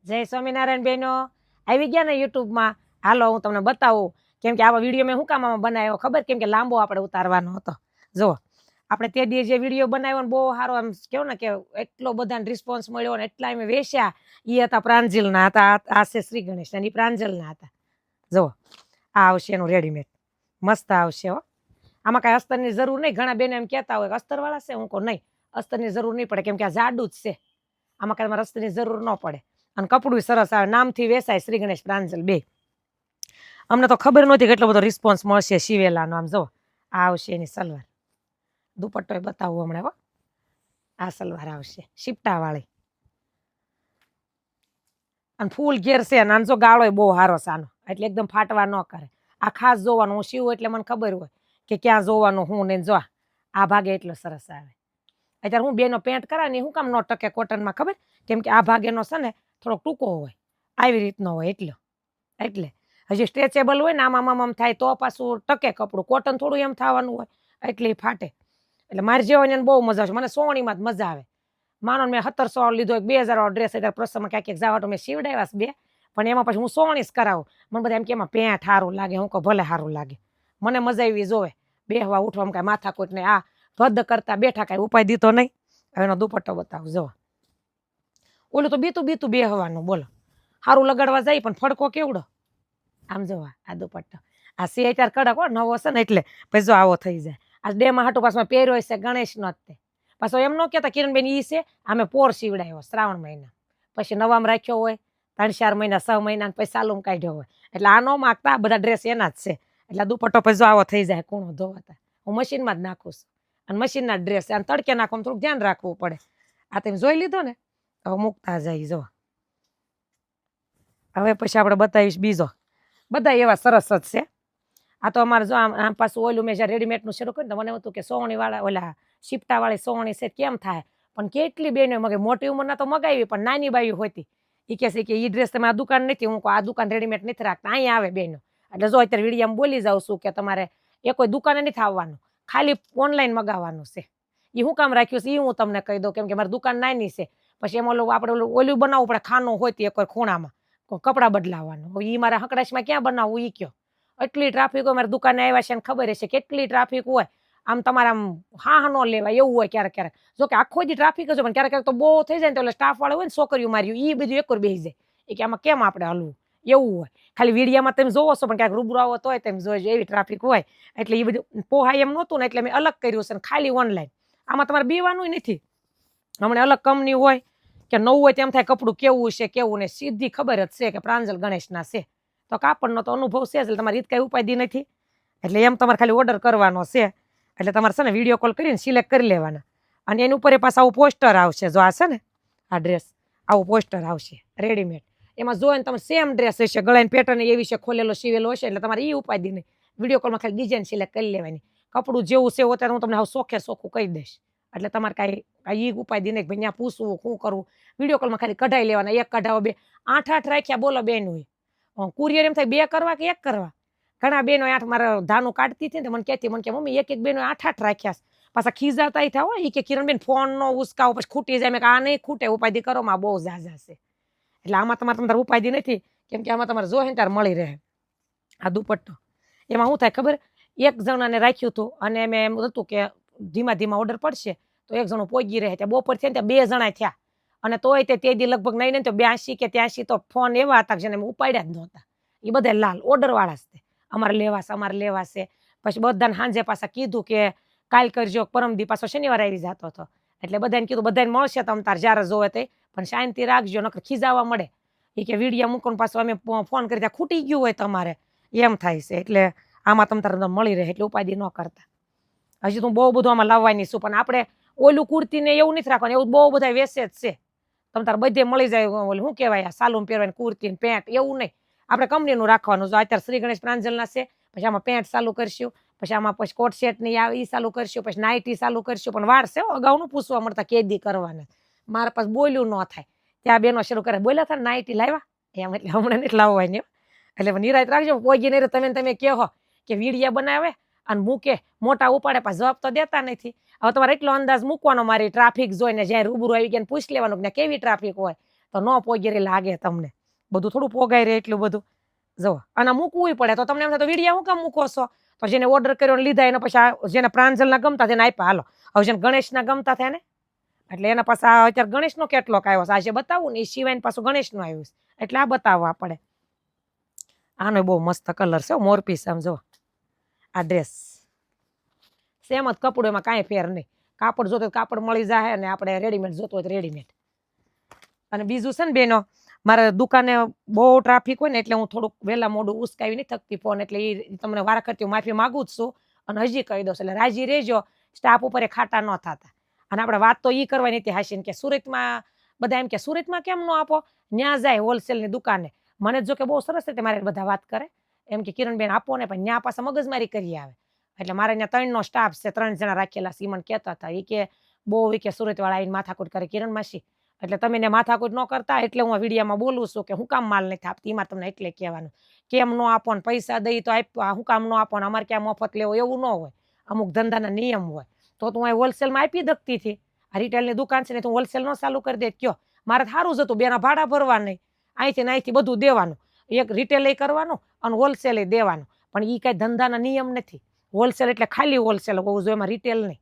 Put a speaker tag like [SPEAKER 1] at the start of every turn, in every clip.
[SPEAKER 1] જય સ્વામિનારાયણ બહેનો આવી ગયા ને યુટ્યુબમાં. હાલો હું તમને બતાવું, કેમ કે આવા વિડીયો મેં શું કામ આમાં બનાવ્યો ખબર? કેમ કે લાંબો આપણે ઉતારવાનો હતો. જુઓ, આપણે તે દી જે વિડીયો બનાવ્યો ને બહુ સારો, એમ કેવું ને કે એટલો બધાને રિસ્પોન્સ મળ્યો ને એટલા અમે વેચ્યા. એ હતા પ્રાંજલના હતા, આ છે શ્રી ગણેશ અને પ્રાંજલના હતા. જુઓ, આ આવશે એનું રેડીમેડ, મસ્ત આવશે હો. આમાં કાંઈ અસ્તરની જરૂર નહીં. ઘણા બેનો એમ કહેતા હોય કે અસ્તરવાળા છે. હું કહું નહીં, અસ્તરની જરૂર નહીં પડે, કેમ કે આ જાડું જ છે. આમાં કાંઈ તમારે અસ્તરની જરૂર ન પડે. અને કપડું સરસ આવે, નામથી વેચાય શ્રી ગણેશ પ્રાંજલ બે. અમને તો ખબર નહોતી કેટલો બધો રિસ્પોન્સ મળશે શિવેલાનો. આમ જો આ આવશે એની સલવાર, દુપટ્ટો બતાવું હમણાં. હો, આ સલવાર આવશે શિપટા વાળી અને ફૂલ ઘેર છે. અને જો ગાળો બહુ સારો સાનો, એટલે એકદમ ફાટવા ન કરે. આ ખાસ જોવાનું, હું સીવું એટલે મને ખબર હોય કે ક્યાં જોવાનું. હું ને જો આ ભાગે એટલો સરસ આવે. અત્યારે હું બેનો પેન્ટ કરાવે હું કામ ન ટકે કોટનમાં ખબર? કેમ કે આ ભાગેનો છે ને થોડોક ટૂંકો હોય, આવી રીતનો હોય એટલે હજી સ્ટ્રેચેબલ હોય ને આમ થાય તો પાછું ટકે કપડું. કોટન થોડું એમ થવાનું હોય એટલે એ ફાટે. એટલે મારી જેવાની બહુ મજા આવશે. મને સોવણીમાં જ મજા આવે. માનો મેં 1700 લીધો, 2000 વાળો ડ્રેસ અત્યારે પ્રસંગમાં ક્યાંક જવા મેં સીવડાવ્યા બે, પણ એમાં પછી હું સોવણી જ કરાવું. મને બધા એમ કે એમાં પેન્ટ સારું લાગે. હું કહું ભલે સારું લાગે, મને મજા આવી જોવે. બેહવા ઉઠવામાં કાંઈ માથાકૂટ નહીં. આ રદ કરતા બેઠા કાંઈ ઉપાય દીધો નહીં. હવે એનો દુપટ્ટો બતાવું. જો ઓલું તો બીતું બેહવાનું, બોલો સારું લગાડવા જાય પણ ફડકો કેવડો. આમ જોવા આ દુપટ્ટો, આ સે અત્યારે કડક હો, નવો છે ને એટલે પછી જો આવો થઈ જાય. આ ડેમાં હાટું પાછમાં પહેર્યો છે ગણેશ નો જ તે. પાછો એમ ન કહેતા કિરણબેન ઈ છે, અમે પોર સીવડાવ્યો શ્રાવણ મહિના, પછી નવામાં રાખ્યો હોય 3-4 મહિના 6 મહિના પછી સાલુમ કાઢ્યો હોય. એટલે આ નો માગતા, બધા ડ્રેસ એના જ છે. એટલે દુપટ્ટો પછી જો આવો થઈ જાય કૂણો ધોવાતા. હું મશીનમાં જ નાખું છું, અને મશીનના ડ્રેસ અને તડકે નાખો થોડુંક ધ્યાન રાખવું પડે. આ તમે જોઈ લીધો ને, હવે મૂકતા જાય. જો હવે પછી આપણે બતાવીશ બીજો. બધા એવા સરસ જ છે. આ તો અમારે જો આમ પાછું ઓલું મેં જ્યારે રેડીમેડનું શરૂ કર્યું તો મને હતું કે સોવણીવાળા ઓલા શિપટાવાળી સોવણી છે કેમ થાય. પણ કેટલી બેનો મગે, મોટી ઉંમરના તો મગાવી, પણ નાની બાયું હોતી એ કહે છે કે એ ડ્રેસ તમે આ દુકાન નથી. હું આ દુકાન રેડીમેડ નથી રાખતા, અહીંયા આવે બેનો. એટલે જો અત્યારે વિડીયામાં બોલી જાઉં છું કે તમારે એ કોઈ દુકાને નથી આવવાનું, ખાલી ઓનલાઈન મગાવવાનું છે. એ હું કામ રાખ્યું છે એ હું તમને કહી દઉં, કેમ કે મારી દુકાન નાની છે. પછી એમાં આપણે ઓલું બનાવવું પડે, ખાનું હોય તે એક ખૂણામાં કપડાં બદલાવાનું. એ મારા હકડાશમાં ક્યાં બનાવવું એ કયો. એટલી ટ્રાફિક હોય. મારી દુકાને આવ્યા છે ને ખબર હશે કેટલી ટ્રાફિક હોય. આમ તમારે આમ હા ન લેવાય એવું હોય ક્યારેક. જો કે આખો દી ટ્રાફિક જ હોય, પણ ક્યારેક તો બહુ થઈ જાય ને તો સ્ટાફ વાળો હોય ને છોકરીઓ માર્યું એ બધું એક બેસી જાય. એ કે આમાં કેમ આપણે હલવું, એવું હોય. ખાલી વિડીયામાં તમે જોવો છો, પણ ક્યાંક રૂબરૂ આવો તોય તમે જોઈજો, એવી ટ્રાફિક હોય. એટલે એ બધું પોહાય એમ નહોતું ને એટલે મેં અલગ કર્યું છે ને ખાલી ઓનલાઈન. આમાં તમારે બેવાનું નથી. હમણાં અલગ કંપની હોય કે નવું હોય તેમ થાય કપડું કેવું છે કેવું ને, સીધી ખબર જ છે કે પ્રાંજલ ગણેશના છે. તો કાપડનો તો અનુભવ છે જ, એટલે તમારી રીત કઈ ઉપાધિ નથી. એટલે એમ તમારે ખાલી ઓર્ડર કરવાનો છે. એટલે તમારે છે ને વિડીયો કોલ કરીને સિલેક્ટ કરી લેવાના. અને એની ઉપર પાછું આવું પોસ્ટર આવશે. જો આ છે ને આ ડ્રેસ, આવું પોસ્ટર આવશે રેડીમેડ. એમાં જોઈને તમે સેમ ડ્રેસ હશે, ગળાની પેટર્ન એવી છે, ખોલેલો સીવેલો હશે. એટલે તમારે એ ઉપાધિ નહીં. વિડીયો કોલમાં ખાલી ડિઝાઇન સિલેક્ટ કરી લેવાની. કપડું જેવું છે અત્યારે હું તમને સોખે સોખું કહી દઈશ. એટલે તમારે કાંઈ ઉપાધિ નહીં ભાઈ ત્યાં પૂછવું શું કરવું. વિડીયો કોલમાં ખાલી કઢાઈ લેવાના. એક કઢાવો, બે 8 રાખ્યા, બોલો બેન. કુરિયર એમ થાય 2 કરવા કે 1 કરવા. ઘણા બેનો 8 મારા ધાનું કાઢતી હતી ને મને કહેતી, મને કે મમ્મી એક બેનો 8 રાખ્યા. પાછા ખીજાતા થાય હોય કે કિરણબેન ફોન નો ઉસકાવો પછી ખૂટી જાય. મેં આ નહીં ખૂટે, ઉપાધિ કરો માં બહુ ઝાઝા છે. એટલે આમાં તમારે ઉપાધિ નથી, કેમ કે આમાં તમારે જોહે ત્યારે મળી રહે. આ દુપટ્ટો એમાં શું થાય ખબર? એક જણાને રાખ્યું હતું અને મેં એમ હતું કે ધીમા ધીમા ઓર્ડર પડશે તો એક જણો પોગી રહે. ત્યાં બપોર થયા ત્યાં 2 જણા થયા. અને તોય તે દી લગભગ નહીં તો 82 કે 83 તો ફોન એવા હતા જેને ઉપાડ્યા જ નહોતા. એ બધા લાલ ઓર્ડર વાળા છે. અમારે લેવા છે. પછી બધાને સાંજે પાછા કીધું કે કાલ કરજો, પરમદી પાછો શનિવાર આવી જતો હતો. એટલે બધાને કીધું બધાને મળશે તમ તાર જ્યારે જોવે તે, પણ શાંતિ રાખજો નકર ખીજાવા મળે. એ કે વિડીયો મૂકો પાછો અમે ફોન કરી ત્યાં ખૂટી ગયું હોય તમારે એમ થાય છે. એટલે આમાં તમ તાર મળી રહે એટલે ઉપાધિ ન કરતા. હજી તો બહુ બધું આમાં લાવવાની છું, પણ આપણે ઓલું કુર્તીને એવું નથી રાખવાનું. એવું બહુ બધા વેસે જ છે. તમ તાર બધે મળી જાય. ઓલું શું કહેવાય સાલુમ પહેરવાની કુર્તી ને પેન્ટ એવું નહીં. આપણે કંપનીનું રાખવાનું. જો અત્યારે શ્રી ગણેશ પ્રાંજલના છે, પછી આમાં પેન્ટ ચાલુ કરશું, પછી આમાં પછી કોટ સેટ ની આવે એ ચાલુ કરશું, પછી નાઇટી ચાલુ કરશું. પણ વાર છે અગાઉનું પૂછવા મળતા કેદી કરવાના. મારા પાસે બોલ્યું ન થાય. ત્યાં બેનો શરૂ કરે, બોલ્યા હતા નાઇટી લાવ્યા એમ. એટલે હમણાં નથી લાવવાની. એટલે નિરાત રાખજો. પોગી નહીં તમે કહો કે વિડીયા બનાવે અને મૂકે મોટા ઉપાડે, પાછા જવાબ તો દેતા નથી. હવે તમારે એટલો અંદાજ મૂકવાનો મારી ટ્રાફિક જોઈને, જ્યાં રૂબરૂ આવી ગયા પૂછી લેવાનું કે કેવી ટ્રાફિક હોય. તો ન પોગી રે લાગે તમને, બધું થોડું પોગાઈ રહે એટલું બધું. જો અને મૂકવું પડે તો તમને એમ થાય તો વિડીયો હું કામ મૂકો છો? તો જેને ઓર્ડર કર્યો લીધા એને પછી જેને પ્રાંજલના ગમતા તેને આપ્યા હાલો. હવે જેને ગણેશના ગમતા થયા ને એટલે એના પાસે અત્યારે ગણેશનો કેટલોક આવ્યો છે. આજે બતાવું ને એ સિવાય પાછું ગણેશનું આવ્યું છે. એટલે આ બતાવવા પડે. આનો બહુ મસ્ત કલર છે મોરપીસ. આમ જો આ ડ્રેસ સેમ જ કપડું, એમાં કાંઈ ફેર નહીં. કાપડ જોતો કાપડ મળી જાય ને આપણે રેડીમેડ જોતો હોય તો રેડીમેડ. અને બીજું છે ને બેનો, મારે દુકાને બહુ ટ્રાફિક હોય ને એટલે હું થોડુંક વહેલા મોડું ઉસકાવી નહીં થકતી ફોન, એટલે એ તમને વારાફરતી માફી માગું જ છું. અને હજી કહી દઉં એટલે રાજી રહેજો, સ્ટાફ ઉપર ખાટા ન થતા. અને આપણે વાત તો એ કરવાની હતી હાશીને કે સુરતમાં બધા એમ કે સુરતમાં કેમ ન આપો, ન્યા જાય હોલસેલની દુકાને. મને જો કે બહુ સરસ રીતે મારે બધા વાત કરે એમ કે કિરણબેન આપો ને, પણ ન્યા પાસે મગજમારી કરી આવે. એટલે મારે ત્યાં 3નો સ્ટાફ છે, 3 જણા રાખેલા. સીમન કહેતા હતા એ કે બહુ કે સુરતવાળા આવીને માથાકૂટ કરે કિરણ માસી. એટલે તમે ને માથાકૂટ ન કરતા એટલે હું વિડીયોમાં બોલું છું કે હું કામ માલ નથી આપતી. એમાં તમને એટલે કહેવાનું કેમ ન આપો ને, પૈસા દઈ તો આપ્યા, હું કામ ન આપો ને, અમારે ક્યાં મફત લેવો એવું ન હોય. અમુક ધંધાના નિયમ હોય. તો તું અહીં હોલસેલમાં આપી દકતી હતી. આ રિટેલની દુકાન છે ને તું હોલસેલ ન ચાલુ કરી દે કયો. મારે સારું જ હતું, બેના ભાડા ભરવા નહીં, અહીંથી બધું દેવાનું. એક રિટેલ કરવાનું અને હોલસેલ દેવાનું. પણ એ કાંઈ ધંધાના નિયમ નથી. હોલસેલ એટલે ખાલી હોલસેલ હોવું જોઈએ, એમાં રિટેલ નહીં.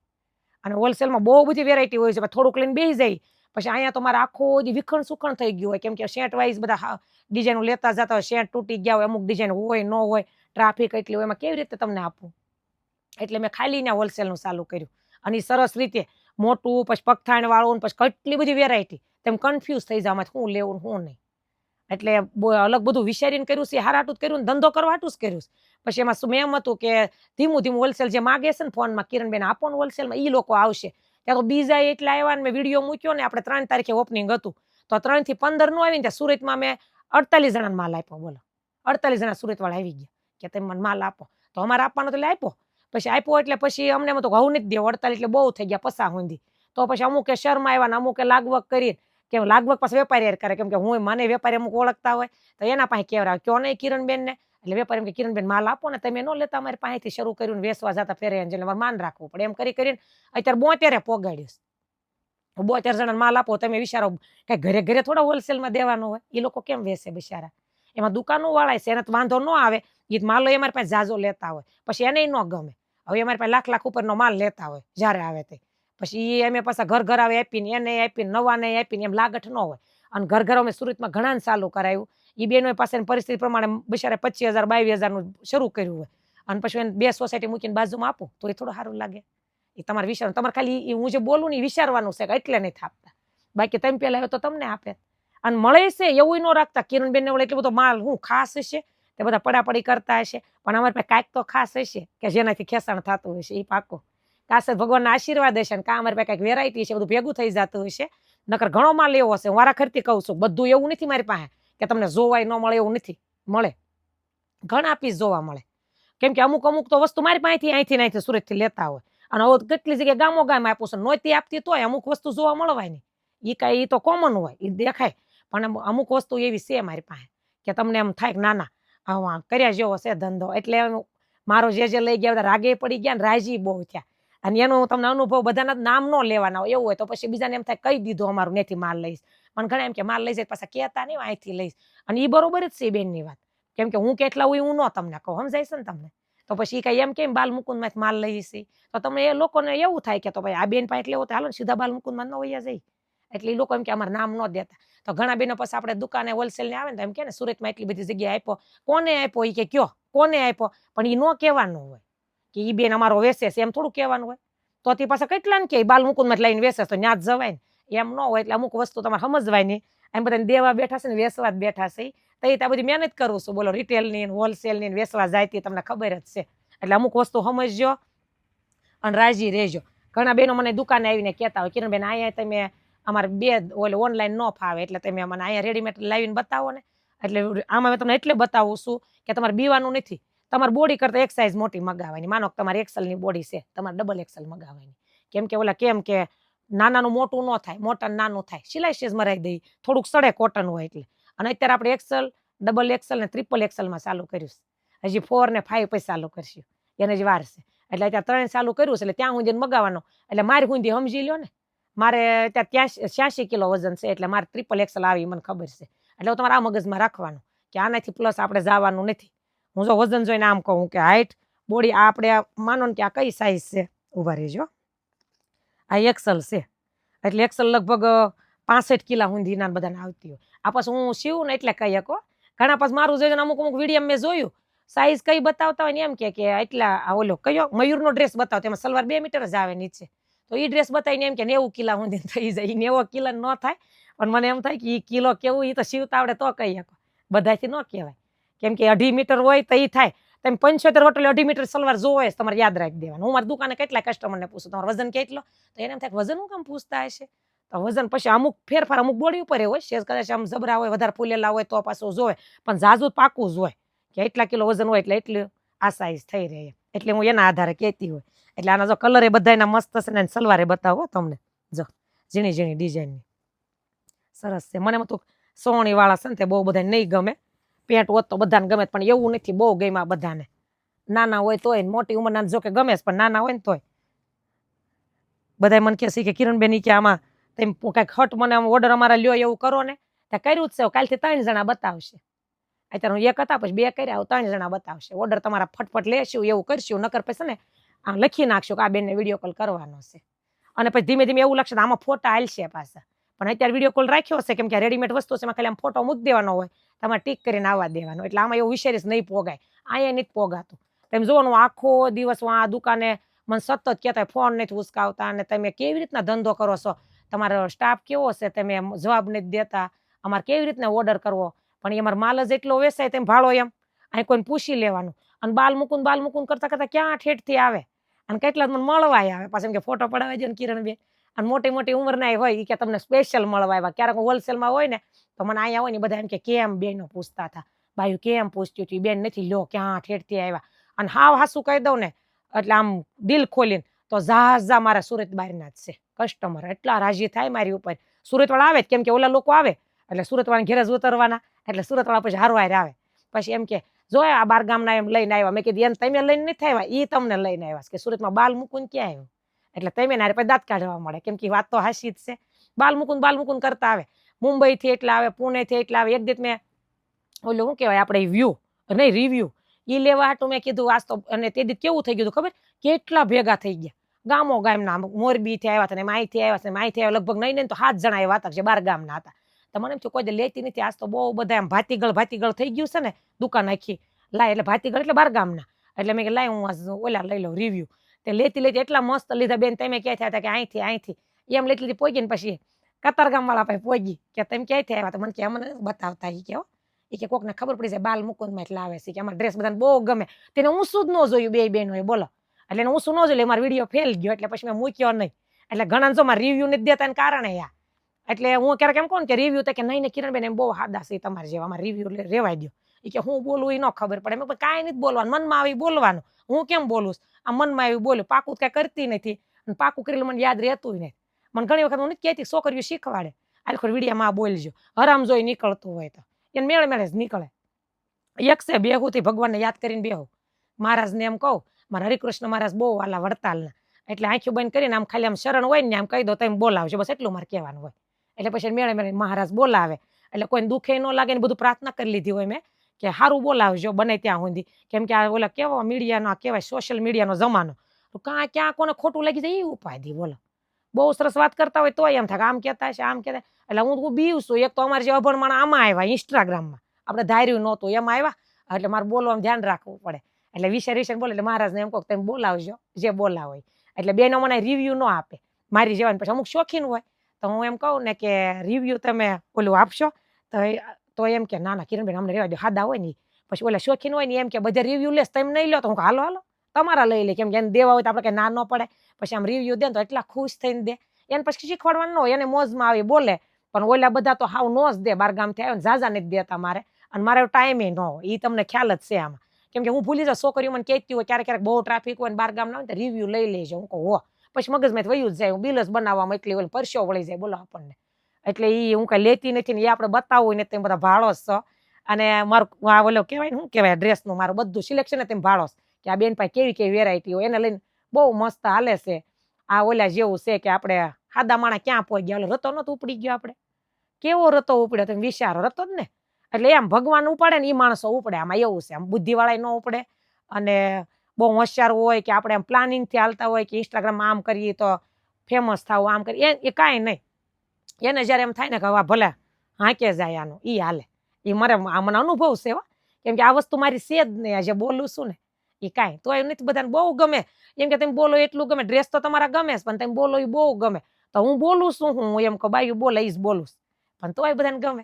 [SPEAKER 1] અને હોલસેલમાં બહુ બધી વેરાયટી હોય છે. થોડુંક લઈને બેસી જાય પછી અહીંયા તો મારે આખો વિખણ સુખણ થઈ ગયું હોય, કેમ કે શેટ વાઇઝ બધા ડિઝાઇન લેતા જતા હોય. શેટ તૂટી ગયા હોય, અમુક ડિઝાઇન હોય ન હોય, ટ્રાફિક એટલી હોય, એમાં કેવી રીતે તમને આપવું? એટલે મેં ખાલી ત્યાં હોલસેલનું ચાલુ કર્યું. અને સરસ રીતે મોટું, પછી પગથાણ વાળું, પછી કેટલી બધી વેરાયટી. તેમ કન્ફ્યુઝ થઈ જાવ શું લેવું શું નહીં. એટલે અલગ બધું વિચારીને કર્યું છે. હારાટું જ કર્યું ને, ધંધો કરવા હાટું જ કર્યું. પછી એમાં શું એમ હતું કે ધીમું ધીમું હોલસેલ જે માગે છે ને ફોનમાં, કિરણબેન આપો ને હોલસેલમાં, એ લોકો આવશે. ત્યાં તો બીજા એટલા આવ્યા ને મેં વિડીયો મૂક્યો ને, આપણે 3 તારીખે ઓપનિંગ હતું તો 3 થી 15 નું આવીને ત્યાં સુરતમાં મેં 48 જણાને માલ આપ્યો. બોલો 48 જણા સુરતવાળા આવી ગયા કે તમે મને માલ આપો. તો અમારે આપવાનો તો એટલે આપ્યો. પછી આપ્યો એટલે પછી અમને એમ તો ઘઉં નથી દેવો. 48 એટલે બહુ થઈ ગયા, પસા હુંધી. તો પછી અમુકે શર્મ આવ્યા ને અમુકે લાગવગ કરી કે લાગવગ પાસે વેપારી કરે, કેમ કે હું મને વેપારી અમુક ઓળખતા હોય તો એના પાસે કેવરાવે કયો નહીં કિરણબેન ને. એટલે વેપારી એમ કે કિરણબેન માલ આપો ને, તમે ન લેતા અમારી પાસેથી શરૂ કર્યું ને વેસવા જતા ફેરે એટલે માન રાખવું પડે. એમ કરીને અત્યારે 72 પોગાડ્યું. 72 જણા માલ આપો. તમે વિચારો કઈ ઘરે ઘરે થોડા હોલસેલમાં દેવાનો હોય, એ લોકો કેમ વેસે બિચારા? એમાં દુકાનો વાળા છે એને વાંધો ન આવે, એ માલો અમારી પાસે જાજો લેતા હોય પછી એને ન ગમે. હવે અમારી પાસે લાખ ઉપરનો માલ લેતા હોય જ્યારે આવે તે, પછી અમે પાછા ઘર આવે આપીને એને આપીને નવાને આપીને એમ લાગઠ ન હોય. અને ઘર અમે સુરતમાં ઘણા ચાલુ કરાયું. એ બેનો પાસેની પરિસ્થિતિ પ્રમાણે બિચારે 25,000 22,000 નું શરૂ કર્યું હોય. અને પછી એને 2 સોસાયટી મૂકીને બાજુમાં આપો તો એ થોડું સારું લાગે. એ તમારે વિચારવાનું, તમારે ખાલી હું જે બોલું ને એ વિચારવાનું છે, એટલે નહીં થાપતા. બાકી તમે પેલા આવ્યો તો તમને આપે. અને મળે છે એવું ન રાખતા કિરણબેન ને એટલો બધો માલ હું ખાસ હશે, તે બધા પડાપડી કરતા હશે, પણ અમારે પાસે કાંઈક તો ખાસ હશે કે જેનાથી ખેસાણ થતું હશે. એ પાકો કાશે ભગવાનના આશીર્વાદ હશે ને કા અમારી પાસે કાંઈક વેરાયટી છે, બધું ભેગું થઈ જતું હશે. નકર ઘણો માલ એવો હશે, હું વારાખરતી કહું છું, બધું એવું નથી મારી પાસે કે તમને જોવાય ન મળે, એવું નથી. મળે, ઘણા પીસ જોવા મળે. કેમ કે અમુક તો વસ્તુ મારી પાસેથી અહીંથી સુરતથી લેતા હોય. અને હવે કેટલી જગ્યાએ ગામો ગામ આપું છું, નહોતી આપતી તોય અમુક વસ્તુ જોવા મળવાય નહીં. એ કાંઈ એ તો કોમન હોય, એ દેખાય. પણ અમુક વસ્તુ એવી છે મારી પાસે કે તમને એમ થાય કે ના હા કર્યા જેવો છે ધંધો. એટલે મારો જે લઈ ગયા બધા રાગે પડી ગયા ને રાજી બહુ થયા. અને એનો તમને અનુભવ બધાના નામ ન લેવાના હોય એવું હોય તો પછી બીજાને એમ થાય કહી દીધું અમારું ત્યાંથી માલ લઈશ. પણ ઘણા એમ કે માલ લઈ જાય પાછા કહેતા નહીં અહીંથી લઈશ. અને એ બરોબર જ છે બેનની વાત, કેમ કે હું કેટલા હોય હું ન તમને કહું, સમજાય છે ને તમને? તો પછી એ કઈ એમ કેમ બાલ મુકુંદમાં માલ લઈ છે તો તમે એ લોકોને એવું થાય કે તો ભાઈ આ બેન પાસે લેવો તો હાલો સીધા બાલ મુકુંદમાં ન વૈયા જાય. એટલે એ લોકો એમ કે અમારે નામ ન દેતા. તો ઘણા બેનો પછી આપણે દુકાને હોલસેલ ને આવે ને તો એમ કે ને સુરતમાં એટલી બધી જગ્યાએ આપ્યો, કોને આપ્યો? એ કે કયો કોને આપ્યો? પણ એ ન કહેવાનું હોય કે એ બેન અમારો વેસે છે, એમ થોડું કહેવાનું હોય. તો તે પાછા કેટલા ને કે બાલ મુકુંદમાં લઈને વેસે તો ત્યાં જ જવાય ને, એમ ન હોય. એટલે અમુક વસ્તુ તમારે સમજવાય નહીં. એમ બધાને દેવા બેઠા છે ને વેસવા જ બેઠા છે. તો એ બધી મહેનત કરું છું, બોલો રિટેલની હોલસેલની વેસવા જાય તે તમને ખબર જ છે. એટલે અમુક વસ્તુ સમજજો અને રાજી રહેજો. ઘણા બહેનો મને દુકાને આવીને કહેતા હોય કિરણબેન અહીંયા તમે અમારે ઓનલાઈન ન ફાવે એટલે તમે મને અહીંયા રેડીમેડ લાવીને બતાવો ને. એટલે આમાં મેં તમને એટલે બતાવું છું કે તમારે બીવાનું નથી. તમારી બોડી કરતાં એક સાઇઝ મોટી મગાવવાની. માનો કે તમારે એક્સેલની બોડી છે, તમારે ડબલ એક્સેલ મગાવવાની. કેમ કે ઓલા કેમ કે નાનાનું મોટું ન થાય, મોટાનું નાનું થાય. સિલાઈ સ્ટેજ મરાઈ દઈ, થોડુંક સડે કોટન હોય એટલે. અને અત્યારે આપણે એક્સેલ, ડબલ એક્સેલ ને ટ્રિપલ એક્સેલમાં ચાલુ કર્યું છે. હજી 4 ને 5 પછી ચાલુ કરશું, એને જ વાર છે. એટલે અત્યારે 3 ચાલુ કર્યું છે. એટલે ત્યાં સુધી મગાવવાનો. એટલે મારી સુધી સમજી લ્યો ને, મારે ત્યાં 86 કિલો વજન છે એટલે મારે ટ્રિપલ એક્સેલ આવી મને ખબર છે. એટલે હું તમારા આ મગજમાં રાખવાનું કે આનાથી પ્લસ આપણે જવાનું નથી. હું જો વજન જોઈને આમ કહું કે હાઈટ બોડી આપણે માનો ને કે આ કઈ સાઈઝ છે, ઊભા રહેજો, આ એક્સેલ છે એટલે એક્સેલ લગભગ 65 કિલા સુધીના બધાને આવતી હોય. આ પાછું હું સીવું ને એટલે કહી શકો. ઘણા પાછું મારું જોઈને અમુક વિડીયો મેં જોયું સાઈઝ કઈ બતાવતા હોય ને એમ કે એટલા ઓલો કયો મયુરનો ડ્રેસ બતાવતો એમાં સલવાર 2 મીટર જ આવે નીચે, તો એ ડ્રેસ બતાવીને એમ કે 90 કિલા સુધી થઈ જાય. 90 કિલા ન થાય પણ મને એમ થાય કે એ કિલો કેવું એ તો સીવતા આવડે તો કહી શકો, બધાથી ન કહેવાય. કેમ કે 2.5 મીટર હોય તો એ થાય. તમે 75 હોટલે 2.5 મીટર સલવાર જોવો તમારે યાદ રાખી દેવાનું. હું મારી દુકાને કેટલા કસ્ટમરને પૂછું તમારો વજન કેટલો, તો એને એમ થાય વજન હું કામ પૂછતા હશે. તો વજન પછી અમુક ફેરફાર અમુક બોડી ઉપર હોય છે, કદાચ આમ જબરા હોય વધારે ફૂલેલા હોય તો પાછું જોવે, પણ ઝાઝુ પાકું જ હોય કે એટલા કિલો વજન હોય એટલે એટલી આ સાઈઝ થઈ રહે. એટલે હું એના આધારે કહેતી હોય. એટલે આના જો કલર એ બધાના મસ્ત છે ને સલવારે બતાવો તમને, જો ઝીણી ઝીણી ડિઝાઇનની સરસ છે. મને તો સોણી વાળા છે ને તે બહુ બધા નહીં ગમે, પેન્ટ હોત તો બધાને ગમે પણ એવું નથી, બહુ ગમ્યા બધાને. નાના હોય તોય મોટી ઉંમરના જો કે ગમે પણ નાના હોય ને તોય બધા મને કહે છે કે કિરણબેન કે આમાં તમે કંઈક હટ મને ઓર્ડર અમારા લ્યો એવું કરો ને, ત્યાં કર્યું જ છે. કાલથી 3 જણા બતાવશે. અત્યારે હું 1 હતા પછી 2 કર્યા, 3 જણા બતાવશે. ઓર્ડર તમારા ફટફટ લેશું એવું કરશું, નકર પછી ને આમ લખી નાખશું કે આ બેનને વિડીયો કોલ કરવાનો છે. અને પછી ધીમે ધીમે એવું લાગશે આમાં ફોટા હાલશે પાછા, પણ અત્યારે વિડીયો કોલ રાખ્યો હશે કેમ કે રેડીમેડ વસ્તુ છે એમાં ખાલી આમ ફોટો મૂકી દેવાનો હોય, તમારે ટીક કરીને આવવા દેવાનો. એટલે આમાં એવું વિશેષ નહીં પોગાય, અહીંયા નથી પોગાતું. તમે જોવાનું આખો દિવસ આ દુકાને મને સતત કહેતા ફોન નથી ઉચકાવતા અને તમે કેવી રીતના ધંધો કરો છો, તમારો સ્ટાફ કેવો છે, તમે જવાબ નથી દેતા, અમારે કેવી રીતના ઓર્ડર કરવો. પણ એ અમારો માલ જ એટલો વેચાય તેમ ભાડો એમ અહીં કોઈને પૂછી લેવાનું. અને બાલ મૂકું કરતા કરતા ક્યાં ઠેઠથી આવે અને કેટલા મને મળવાય આવે પાછા એમ કે ફોટો પડાવે છે ને કિરણબેન. અને મોટી ઉંમરના હોય એ કે તમને સ્પેશિયલ મળવા આવ્યા. ક્યારેક હોલસેલમાં હોય ને તો મને અહીંયા હોય ને બધા એમ કે કેમ બેનો પૂછતા હતા, બાયું કેમ પૂછતી હતી, બેન નથી લો ક્યાં ઠેઠથી આવ્યા. અને હાવ હાસું કહી દઉં ને એટલે આમ દિલ ખોલીને તો ઝાઝા મારા સુરત બહારના જ છે કસ્ટમર. એટલા રાજી થાય મારી ઉપર. સુરતવાળા આવે કેમ કે ઓલા લોકો આવે એટલે સુરતવાળાને ઘેર જ ઉતરવાના, એટલે સુરતવાળા પછી હારવાર આવે. પછી એમ કે જોયા આ 12 ગામના એમ લઈને આવ્યા. મેં કીધું એને તમે લઈને નથી આવ્યા, એ તમને લઈને આવ્યા કે સુરતમાં બાલ મૂકું ક્યાં આવ્યું. એટલે તમે નારે પછી દાંત કાઢવા મળે કેમ કે વાત તો હાસી જ છે. બાલ મૂકું કરતા આવે. મુંબઈથી એટલા આવે, પુણેથી એટલા આવે. એક દિવસ મેં ઓલું શું કહેવાય આપણે વ્યૂ નહીં રિવ્યુ એ લેવા હાટું મેં કીધું આજ તો. અને તે દી કેવું થઈ ગયું ખબર, કેટલા ભેગા થઈ ગયા ગામના મોરબીથી આવ્યા હતા ને અહીંથી આવ્યા છે, અહીંથી આવ્યા લગભગ નહીં તો 7 જણા એવા હતા જે 12 ગામના હતા. તો મને એમ થયું કોઈ લેતી નથી, આજ તો બહુ બધા એમ ભાતીગળ થઈ ગયું છે ને દુકાન આખી. લાય એટલે ભાતીગળ એટલે 12 ગામના. એટલે મેં કે લાય હું ઓલા લઈ લઉં રિવ્યુ. તે લેતી એટલા મસ્ત લીધા. બેન તમે ક્યાં થયા હતા કે અહીંથી એમ લેતી લીધી. પોગી ને પછી કતારગામ વાળા પાસે પોગી કે તમે ક્યાંથી આવ્યા. તો મને કે અમને બતાવતા એ કે કોકને ખબર પડી જાય બાલ મુકુંદમાં એટલે આવે છે કે અમારા ડ્રેસ બધાને બહુ ગમે. તેને ઊંસું જ ન જોયું બે બેનોએ બોલો. એટલે ઊંસું ન જોયું મારો વિડીયો ફેલ ગયો એટલે પછી મેં મૂક્યો નહીં. એટલે ઘણા જો મારા રિવ્યુ નથી દેતા એને કારણે યાર. એટલે હું ક્યારેક એમ કહું કે રિવ્યુ તો કે નહીં કિરણબેન એમ બહુ સાદા છે તમારે જેવા, અમારે રિવ્યુ રેવાય દો. એ કે હું બોલું એ ન ખબર પડે. મેં કાંઈ નથી બોલવાનું, મનમાં આવી બોલવાનું. હું કેમ બોલું આ મનમાં આવી બોલું, પાકું કઈ કરતી નથી અને પાકું કરેલું મને યાદ રહેતું નહીં. મને ઘણી વખત હું નથી કહેતી છોકરીઓ શીખવાડે આખો વિડીયોમાં બોલજો, હરામ જોઈ નીકળતું હોય તો એને મેળે જ નીકળે. એક છે બેહુથી ભગવાનને યાદ કરીને બેહું. મહારાજને એમ કહું, મારા હરિકૃષ્ણ મહારાજ બહુ વાલા વડતાલના, એટલે આંખો બંધ કરીને આમ ખાલી આમ શરણ હોય ને આમ કહી દો તમે બોલાવજો, બસ એટલું મારે કહેવાનું હોય. એટલે પછી મેળે મહારાજ બોલાવે એટલે કોઈને દુઃખે ન લાગે ને બધું પ્રાર્થના કરી લીધી હોય મેં કે સારું બોલાવજો બને ત્યાં સુધી. કેમ કે આ ઓલા કેવો મીડિયાનો કહેવાય સોશિયલ મીડિયાનો જમાનો, તો ક્યાં કોને ખોટું લાગી જાય એ ઉપાધિ બોલો. બહુ સરસ વાત કરતા હોય તોય એમ થાય આમ કહેતા છે આમ કહેતા. એટલે હું બીવ છું. એક તો અમારે જે અભણ માણસ આમાં આવ્યા ઇન્સ્ટાગ્રામમાં, આપણે ધાર્યું નહોતું એમાં આવ્યા એટલે મારે બોલવામાં ધ્યાન રાખવું પડે. એટલે વિશે બોલે એટલે મહારાજને એમ કહું તમે બોલાવજો જે બોલાવો. એટલે બેનો મને રિવ્યુ ન આપે મારી જેવાને. પછી અમુક શોખીન હોય તો હું એમ કહું ને કે રિવ્યુ તમે ઓલું આપશો તો એમ કે ના કિરણબેન અમને રહેવા દો. સાદા હોય ને પછી ઓલા શોખીન હોય ને એમ કે બધા રિવ્યુ લેસ તમે નહીં લો તો હું હાલો તમારા લઈ લે. કેમ કે એને દેવા હોય તો આપણે કઈ ના ન પડે. પછી આમ રિવ્યુ દે તો એટલા ખુશ થઈને દે. એને પછી શીખવાડવાનું ન હોય, એને મોજમાં આવી બોલે. પણ ઓલા બધા તો હાવ નો જ દે. 12 ગામથી આવ્યો ને ઝાઝા નથી દેતા મારે. અને મારે ટાઈમે ન હોય એ તમને ખ્યાલ જ છે આમાં. કેમ કે હું ભૂલી જાઉં. છોકરીઓ મને કહેતી હોય ક્યારેક બહુ ટ્રાફિક હોય ને 12 ગામ ના હોય તો રિવ્યુ લઈ લેજો. હું કહું હો પછી મગજમાં વયું જ જાય. હું બિલ જ બનાવવામાં એટલી ઓલી પરસ્યો વળી જાય બોલો આપણને. એટલે એ હું કઈ લેતી નથી ને એ આપણે બતાવવું ને તેમ બધા ભાડો છો. અને મારું આ ઓલો કહેવાય ને શું કહેવાય ડ્રેસનું મારું બધું સિલેક્શન તેમ ભાડો કે આ બેન પાસે કેવી વેરાયટી હોય એને લઈને બહુ મસ્ત હાલે છે. આ ઓલા જેવું છે કે આપણે સાદા માણા ક્યાં પહોંચી ગયા? ઓલો રતો નતો ઉપડી ગયો આપણે? કેવો રતો ઉપડ્યો? તમે વિચારો, રતો જ ને. એટલે એમ ભગવાન ઉપાડે ને એ માણસો ઉપડે. આમાં એવું છે, આમ બુદ્ધિવાળા ન ઉપડે અને બહુ હોશિયાર હોય કે આપણે એમ પ્લાનિંગથી હાલતા હોય કે ઇન્સ્ટાગ્રામમાં આમ કરીએ તો ફેમસ થાવ, આમ કરીએ, એ કાંઈ નહીં. એને જ્યારે એમ થાય ને કે હવે ભલે હાંકે જાય આનું, એ હાલે. એ મને અનુભવ છે હો. કેમ કે આ વસ્તુ મારી છે જ નહીં. જે બોલું છું ને એ કાંઈ તોય નથી, બધાને બહુ ગમે. એમ કે તમે બોલો એટલું ગમે, ડ્રેસ તો તમારા ગમે છે, પણ તમે બોલો એ બહુ ગમે. તો હું બોલું છું, હું એમ કહું બાયું બોલે એ જ બોલું, પણ તોય બધાને ગમે.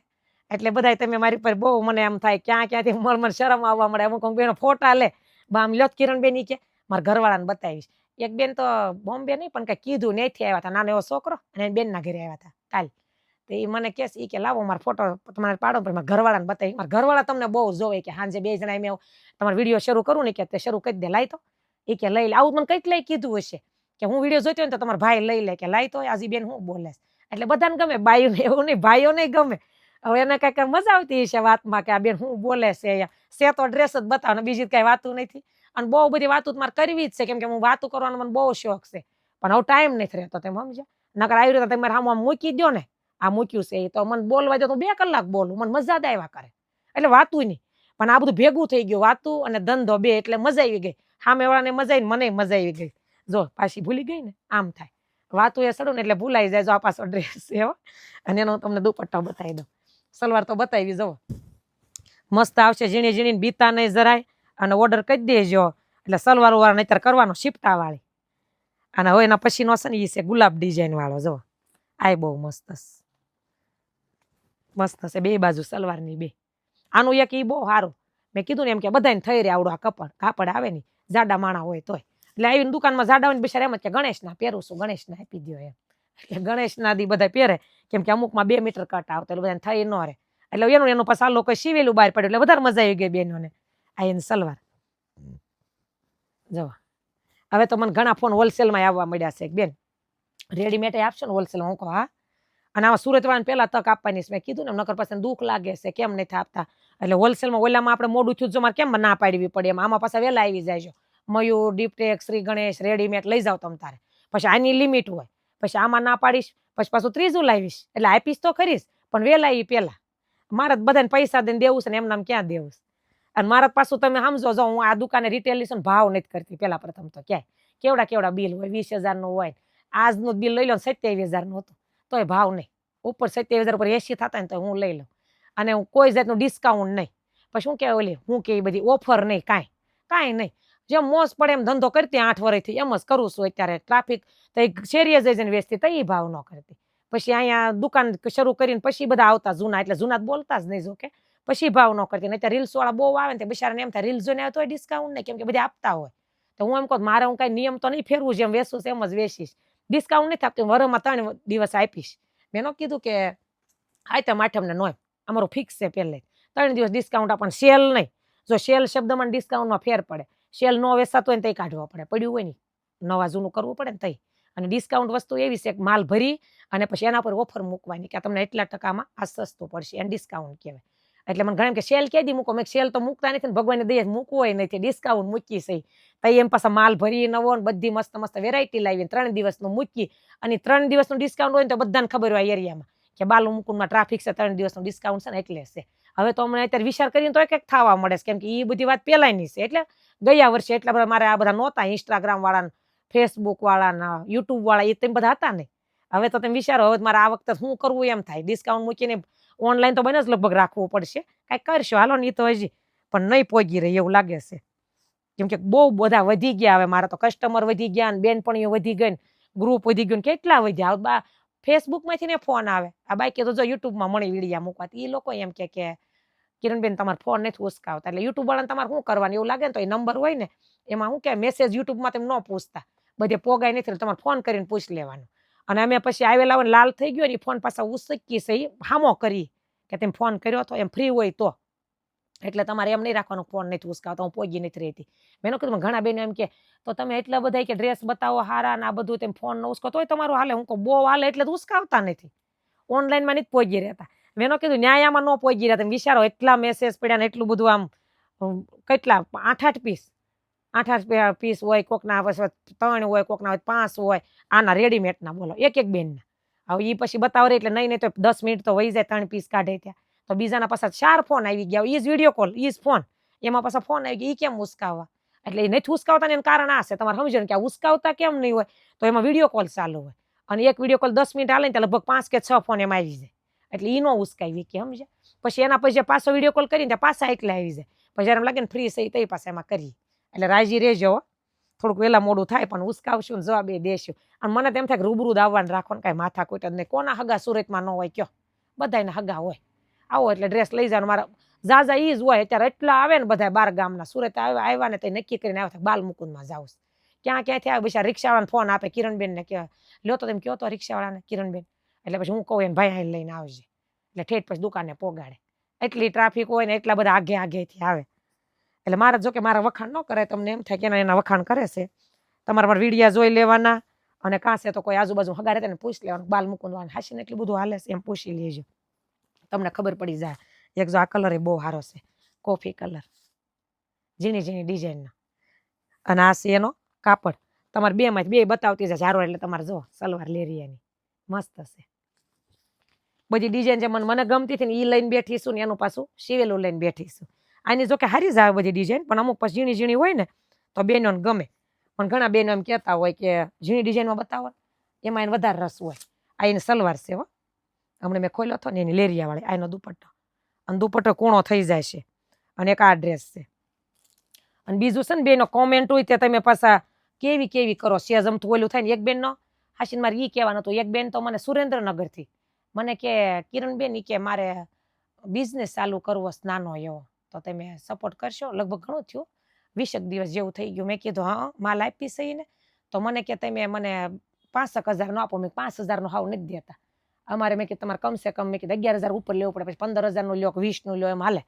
[SPEAKER 1] એટલે બધાય તમે મારી પર બહુ મને એમ થાય ક્યાંથી મને શરમ આવવા મળે. અમુક બેનો ફોટા લે, આમ લ્યો કિરણબેન ઈ કે મારા ઘરવાળાને બતાવીશ. એક બેન તો બોમ્બે નહીં પણ કઈ કીધું ત્યાંથી આવ્યા હતા, નાનો એવો છોકરો, અને બેનના ઘરે આવ્યા હતા કાલ. તો એ મને કહે છે કે લાવો મારો ફોટો તમારે પાડો, પણ મારા ઘરવાળાને બતાવી. મારા ઘરવાળા તમને બહુ જોવે કે હાંજે 2 જણા મેં તમારો વિડીયો શરૂ કરું ને કે તે શરૂ કરી દે, લાઈ તો. એ કે લઈ લે. આવું મને કેટલાય કીધું હશે કે હું વિડીયો જોઈતો હોય ને તો તમારો ભાઈ લઈ લે, કે લાઈ તો આજી બેન હું બોલે. એટલે બધાને ગમે, બાઈઓને એવું નહીં, ભાઈઓને ગમે. હવે એને કઈક મજા આવતી હશે વાતમાં કે આ બેન શું બોલે છે તો ડ્રેસ જ બતાવો, બીજી કઈ વાતું નથી. અને બહુ બધી વાતો મારે કરવી જ છે, કેમ કે હું વાતું કરવાનો મને બહુ શોખ છે, પણ હવે ટાઈમ નથી રહેતો. તમે સમજ્યા? નકર આવી રીતે તમે આમ મૂકી દો ને, આ મૂક્યું છે એ તો મને બોલવા દો તો 2 કલાક બોલું, મને મજા જ આવ્યા કરે. એટલે વાતું નહીં, પણ આ બધું ભેગું થઈ ગયું, વાતું અને ધંધો બે, એટલે મજા આવી ગઈ. સામેવાળાને મજા આવી, મને મજા આવી ગઈ. જો પાછી ભૂલી ગઈ ને, આમ થાય. વાતું એ સડું ને એટલે ભૂલાઈ જાય. જો આ પાછો ડ્રેસ છે અને એનો તમને દુપટ્ટો બતાવી દઉં. સલવાર તો બતાવી, જવો મસ્ત આવશે, ઝીણી ઝીણી, બીતા નહીં જરાય. અને ઓર્ડર કરી દેજો એટલે સલવાર વાળા નહીતર કરવાનો શિફ્ટા વાળી. અને હવે એના પછીનો છે ને એ છે ગુલાબ ડિઝાઇન વાળો. જો આ બહુ મસ્ત મસ્ત છે, 2 બાજુ સલવારની 2. આનું એક ઈ બહુ સારું. મેં કીધું ને એમ કે બધાને થઈ રહે આવડું આ કાપડ આવે ને, જાડા માણા હોય તોય. એટલે આવીને દુકાનમાં જાડા હોય ને બિચારા એમ જ કે ગણેશના પહેરું છું, ગણેશના આપી દો એમ. એટલે ગણેશના દી બધા પહેરે, કેમ કે અમુકમાં 2 મીટર કટ આવતો, એટલે બધાને થઈ ન રહે. એટલે એનું પાછું આ લોકો સીવેલું બહાર પડ્યું, એટલે વધારે મજા આવી ગઈ બેનોને. આ એની સલવાર જો. હવે તો મને ઘણા ફોન હોલસેલમાં આવવા મળ્યા છે. બેન રેડીમેડ આપશો ને હોલસેલમાં? હું કહું હા. અને આમાં સુરતવાળાને પહેલા તક આપવાની છે. મેં કીધું ને નકર પાસે દુઃખ લાગે છે, કેમ નથી આપતા. એટલે હોલસેલમાં ઓલામાં આપણે મોડું થયું જો મારે કેમ ના પાડવી પડે, એમ આમાં પાછા વહેલા આવી જાય છે. મયુર, ડીપટેક, શ્રી ગણેશ, રેડીમેડ લઈ જાવ તમ તારે. પછી આની લિમિટ હોય, પછી આમાં ના પાડીશ, પછી પાછું ત્રીજું લાવીશ. એટલે આપીશ તો ખરીશ, પણ વહેલા એ પહેલા. મારે બધાને પૈસા દઈને દેવું છે ને, એમ નામ ક્યાં દેવું છે? અને મારા પાછું તમે સમજો, જો હું આ દુકાને રિટેલ છે ને ભાવ નથી કરતી. પેલા પ્રથમ તો ક્યાંય કેવડા બિલ હોય, 20,000 નું હોય. આજનું બિલ લઈ લો 27,000 નું હતું, તોય ભાવ નહીં. ઉપર 27,000 ઉપર 80 થતા ને તો હું લઈ લઉં. અને હું કોઈ જાતનું ડિસ્કાઉન્ટ નહીં. પછી શું કે ઓલી હું કે બધી ઓફર નહીં, કાંઈ નહીં. જેમ મોજ પડે એમ ધંધો કરતી 8 વર્ષથી, એમ જ કરું છું. અત્યારે ટ્રાફિક તો શેરીએ જઈને વેચતી, તો એ ભાવ ન કરતી. પછી અહીંયા દુકાન શરૂ કરીને પછી બધા આવતા જૂના, એટલે જૂના બોલતા જ નહીં. જો કે પછી ભાવ ન કરતી. નહીં રીલ્સ વાળા બહુ આવે ને, બિચારાને એમ થાય રીલ્સ જોઈને આવે તો ડિસ્કાઉન્ટ નહીં, કેમ કે બધા આપતા હોય. તો હું એમ કહું મારે હું કઈ નિયમ તો નહીં ફેરવું, જેમ વેચું એમ જ વેચીશ. ડિસ્કાઉન્ટ નથી આપતી, વરમાં 3 દિવસ આપીશ. મેં ન કીધું કે આઈટમ 8 ને 9 અમારું ફિક્સ છે પહેલે 3 દિવસ ડિસ્કાઉન્ટ આપણ, સેલ નહીં. જો સેલ શબ્દમાં ડિસ્કાઉન્ટમાં ફેર પડે. સેલ નો વેચાતો હોય ને તઈ કાઢવા પડે, પડ્યું હોય ને નવા જૂનું કરવું પડે ને તઈ. અને ડિસ્કાઉન્ટ વસ્તુ એવી છે કે માલ ભરી અને પછી એના પર ઓફર મૂકવાની કે તમને એટલા ટકામાં આ સસ્તું પડશે, એને ડિસ્કાઉન્ટ કહેવાય. એટલે મને ઘણા કે સેલ ક્યાંથી મૂકો? મેં સેલ તો મૂકતા નથી ને, ભગવાનને દઈએ મૂકવો હોય નથી, ડિસ્કાઉન્ટ મૂકી છે. તઈ એમ પાછા માલ ભરી નવો ને બધી મસ્ત મસ્ત વેરાયટી લાવી 3 દિવસનું મૂકી. અને 3 દિવસનું ડિસ્કાઉન્ટ હોય ને તો બધાને ખબર હોય એરિયામાં કે બાલુ મુકુંદમાં ટ્રાફિક છે, 3 દિવસનું ડિસ્કાઉન્ટ છે ને એટલે છે. હવે તો અમને અત્યારે વિચાર કરીને તો એક થવા મળે છે, કેમ કે એ બધી વાત પેલાની છે. એટલે ગયા વર્ષે એટલા બધા મારે આ બધા નહોતા, ઇન્સ્ટાગ્રામ વાળા, ફેસબુક વાળા, યુટ્યુબ વાળા, એ તેમ બધા હતા ને. હવે તો તમે વિચારો, હવે મારે આ વખતે શું કરવું એમ થાય. ડિસ્કાઉન્ટ મૂકીને ઓનલાઈન તો બને જ લગભગ રાખવું પડશે. કાંઈક કરશો હાલો ને, તો હજી પણ નહીં પહોંચી રહી એવું લાગે છે. કેમ કે બહુ બધા વધી ગયા. હવે મારા તો કસ્ટમર વધી ગયા ને બેનપણીઓ વધી ગઈ ને ગ્રુપ વધી ગયું, કેટલા વધ્યા. ફેસબુકમાંથી ને ફોન આવે, આ બાકી તો જો યુટ્યુબમાં મળી વિડીયા મૂકવા. એ લોકો એમ કે કિરણબેન તમારે ફોન નથી ઉસકાવતા. એટલે યુટ્યુબ વાળાને તમારે શું કરવાનું એવું લાગે ને, તો એ નંબર હોય ને એમાં શું કે મેસેજ યુટ્યુબમાં તેમ ન પૂછતા, બધે પોગાય નથી, તમારે ફોન કરીને પૂછી લેવાનું. અને અમે પછી આવેલા હોય લાલ થઈ ગયો ને એ ફોન પાછા ઉસકી છે, એ હામો કરી કે તમે ફોન કર્યો તો એમ ફ્રી હોય તો. એટલે તમારે એમ નહીં રાખવાનું ફોન નથી ઉસકાવતા, હું પોગી નથી રહેતી. મેં કીધું ઘણા બેનો એમ કે તો તમે એટલા બધા કે ડ્રેસ બતાવો હારા ને આ બધું, તેમ ફોન ન ઉસકો તોય તમારું હાલે. હું કહું બહુ હાલે એટલે ઉસકાવતા નથી, ઓનલાઈનમાં નથી પોગી રહેતા. મેં કીધું ન્યાયામાં ન પોગી રહ્યા. તમે વિચારો એટલા મેસેજ પડ્યા ને એટલું બધું, આમ કેટલા 8 પીસ 8 પીસ હોય, કોકના 3 હોય, કોકના 5 હોય, આના રેડીમેડના બોલો એક બેનના. હવે એ પછી બતાવે એટલે નહીં તો 10 મિનિટ તો વહી જાય 3 પીસ કાઢે ત્યાં. તો બીજાના પાછા 4 ફોન આવી ગયા. ઈ જ વિડીયો કોલ, ઈ જ ફોન. એમાં પાછા ફોન આવી ગયા. ઈ કેમ ઉસકાવવા? એટલે એ નથી ઉસકાવતા એનું કારણ આ છે. તમારે સમજો ને કે આ ઉસકાવતા કેમ નહીં હોય? તો એમાં વિડીયો કોલ ચાલુ હોય. અને એક વિડીયો કોલ 10 મિનિટ હાલે ને લગભગ 5 કે 6 ફોન એમાં આવી જાય. એટલે ઈ નો ઉસકાવી કે સમજ્યા? પછી એના પછી પાછો વિડીયો કોલ કરીને પાછા એકલા આવી જાય. પછી જ્યારે એમ લાગે ને ફ્રી છે તે પાછા એમાં કરી. એટલે રાજી રહેજો. થોડુંક વહેલા મોડું થાય પણ ઉસકાવશું ને જવાબ એ દેશું. અને મને તેમ થાય કે રૂબરૂ આવવાનું રાખો ને કાંઈ માથાકૂટ જ નહીં. કોના હગા સુરતમાં ન હોય કયો? બધાયના હગા હોય. આવો એટલે ડ્રેસ લઈ જવાનું. મારા ઝાઝા ઈ જ હોય. અત્યારે એટલા આવે ને બધા 12 ગામના. સુરત આવ્યા ને તે નક્કી કરીને આવ્યા બાલ મુકુંદમાં જાવ. ક્યાંથી આવે બિચારા રિક્ષાવાળાને ફોન આપે કિરણબેનને કે લ્યો તો તેમ કયો તો રિક્ષાવાળાને કિરણબેન. એટલે પછી હું કહું એને ભાઈ અહીં લઈને આવજે. એટલે ઠેઠ પછી દુકાને પોગાડે. એટલી ટ્રાફિક હોય ને એટલા બધા આગેથી આવે. એટલે મારે જો કે મારા વખાણ ન કરે તમને એમ થાય કે એના વખાણ કરે છે. તમારા વિડીયા જોઈ લેવાના અને કાંસે તો કોઈ આજુબાજુ હગારે તેને પૂછી લેવાનું બાલ મુકુંદવાનું હાસીને એટલું બધું હાલે છે એમ પૂછી લેજો. તમને ખબર પડી જાય. એક જો આ કલર એ બહુ સારો છે. Coffee colour. ઝીણી ડિઝાઇનનો. અને આ છે એનો કાપડ. તમારે બેમાંથી બે બતાવતી જાય સારો એટલે તમારે જો સલવાર લેરિયાની મસ્ત છે. બધી ડિઝાઇન જે મને ગમતી હતી ને એ લઈને બેઠીશું ને એનું પાછું સિવેલું લઈને બેઠીશું. આની જો કે હારી જ આવે બધી ડિઝાઇન પણ અમુક પછી ઝીણી હોય ને તો બેનોને ગમે. પણ ઘણા બેનો એમ કહેતા હોય કે ઝીણી ડિઝાઇનમાં બતાવો એમાં એને વધારે રસ હોય. આ એની સલવાર છે હો. હમણાં મેં ખોલ્યો હતો ને એની લેરિયાવાળી આનો દુપટ્ટો. અને દુપટ્ટો કૂણો થઈ જાય છે. અને એક આ ડ્રેસ છે. અને બીજું છે ને બેનો કોમેન્ટ હોય તે તમે પાછા કેવી કરો સેજમતું ઓલું થાય ને એક બેનનો હાસીને મારે ઈ કહેવાનું હતું. એક બેન તો મને સુરેન્દ્રનગરથી મને કે કિરણબેન ઈ કે મારે બિઝનેસ ચાલુ કરવો નાનો એવો તો તમે સપોર્ટ કરશો. લગભગ ઘણું થયું 20 દિવસ જેવું થઈ ગયું. મેં કીધું હા માલ આપી છે ને તો મને કે તમે મને 5,000 નો આપો. મેં 5,000 નો હાવ નથી દેતા અમારે. મેં કીધું તમારે કમસે કમ મેં કીધું 11,000 ઉપર લેવું પડે. પછી 15,000 નું લ્યો 20 નું લ્યો એમ હાલે.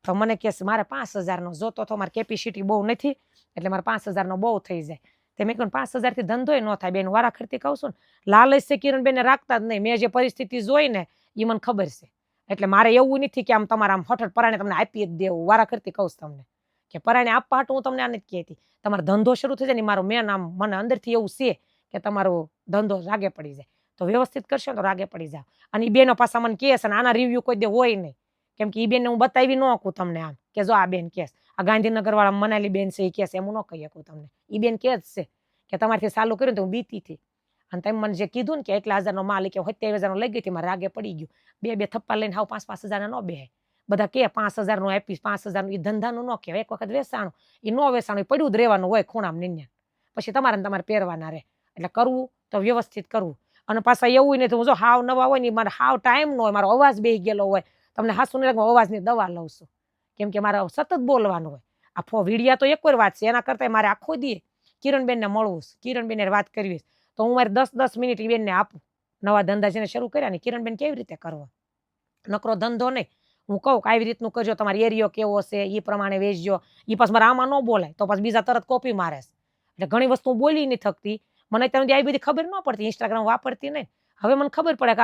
[SPEAKER 1] તો મને કહે મારે 5,000 નો જોતો તો મારી કેપેસિટી બહુ નથી એટલે મારે 5,000 નો બહુ થઈ જાય. તે મેં કહ્યું 5,000 થી ધંધો ન થાય બેન. વારાખરતી કહું છું ને લાલચ છે કિરણબેનને રાખતા જ નહીં. મેં જે પરિસ્થિતિ જોઈ ને એ મને ખબર છે. એટલે મારે એવું નથી કે આમ તમારે આમ હઠ પરાણે તમને આપી જ દેવું. વારાખરતી કહું તમને કે પરાણે આપવા હાટું હું તમને આ નથી કહેતી. તમારો ધંધો શરૂ થઈ જાય ને મારું મેન આમ મને અંદરથી એવું છે કે તમારો ધંધો રાગે પડી જાય તો વ્યવસ્થિત કરશો તો રાગે પડી જાવ. અને એ બેનો પાછા મને કહે છે ને આના રિવ્યુ કોઈ દે હોય નહીં. કેમ કે એ બેનને હું બતાવી ન શકું તમને આમ કે જો આ બેન કેસ આ ગાંધીનગર વાળા મનાલી બેન છે એ કેસ એમ હું ન કહી શકું તમને. એ બેન કે જ છે કે તમારથી ચાલુ કર્યું તો હું બીતી હતી. અને તમે મને જે કીધું ને કે એટલા 1,000 નો માલ કે 70,000 નો લઈ ગઈ હતી મારે રાગે પડી ગયું. બે થપ્પા લઈને હાવ 5,000 નો બેહે. બધા કે 5,000 નું આપીશ 5,000 નું. એ ધંધાનું ન કહેવાય. એક વખત વેચાણું એ નો વેચાણું પડ્યું જ રહેવાનું હોય ખૂણામાં નિન્યા. પછી તમારે પહેરવાના રહે. એટલે કરવું તો વ્યવસ્થિત કરવું. અને પાછા એવું નહીં તો હું જો હાવ નવા હોય ને મારે હાવ ટાઈમ ન હોય. મારો અવાજ બેહી ગયેલો હોય. તમને હાસુ નહીં લાગે અવાજની દવા લઉં છું. કેમ કે મારે સતત બોલવાનું હોય. આ વિડિયા તો એક વાર વાત છે. એના કરતા મારે આખો દી કિરણબેનને મળવું છે. કિરણબેનને વાત કરવી છે. તો હું મારે 10 મિનિટ એ બેનને આપું. નવા ધંધા જેને શરૂ કર્યા ને કિરણબેન કેવી રીતે કરવા. નકરો ધંધો નહીં. હું કહું કે આવી રીતનું કરજો. તમારો એરિયો કેવો છે એ પ્રમાણે વેચજો. એ પાછું મારે આમાં ન બોલાય તો પછી બીજા તરત કોપી મારે છે. એટલે ઘણી વસ્તુ બોલી નહીં થકતી. મને ત્યાં આવી બધી ખબર ન પડતી. ઇન્સ્ટાગ્રામ વાપરતી નહીં. હવે મને ખબર પડે કે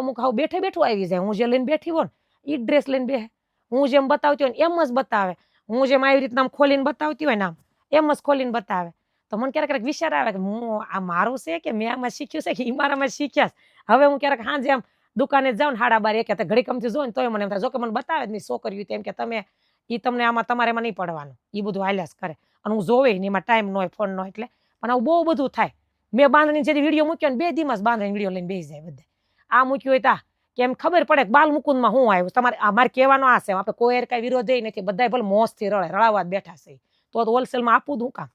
[SPEAKER 1] અમુક હાવ બેઠું આવી જાય. હું જે લઈને બેઠી હોય ને એ ડ્રેસ લઈને બેહે. હું જેમ બતાવતી હોય ને એમ જ બતાવે. હું જેમ આવી રીતના આમ ખોલીને બતાવતી હોય ને આમ એમ જ ખોલીને બતાવે. તો મને ક્યારેક વિચાર આવે કે હું આ મારું છે કે મેં આમાં શીખ્યું છે કે એ મારામાં શીખ્યા. હવે હું ક્યારેક સાંજે આમ દુકાને જાઉં ને 12:30 એક ઘડી કમથી જોઉં ને તોય મને એમ થાય જો કે મને બતાવે જ નહીં છોકરીઓ તેમ કે તમે તમને આમાં તમારે એમાં નહીં પડવાનું. એ બધું હાલ્યા કરે. અને હું જોવે ને એમાં ટાઈમ ન હોય ફોન નો એટલે પણ આવું બહુ બધું થાય. મેં બાંધણી જે વિડીયો મૂક્યો ને 2 દિવસ બાંધણી વિડીયો લઈને બેસી જાય બધા. આ મૂક્યું હોય તા કે એમ ખબર પડે કે બાલ મુકુંદમાં હું આવ્યું. તમારે અમારે કહેવાનો આ છે. આપણે કોઈ કઈ વિરોધ નથી. બધા ભલે મોજથી રળાવા બેઠા છે. તો હોલસેલમાં આપવું જ હું કામ.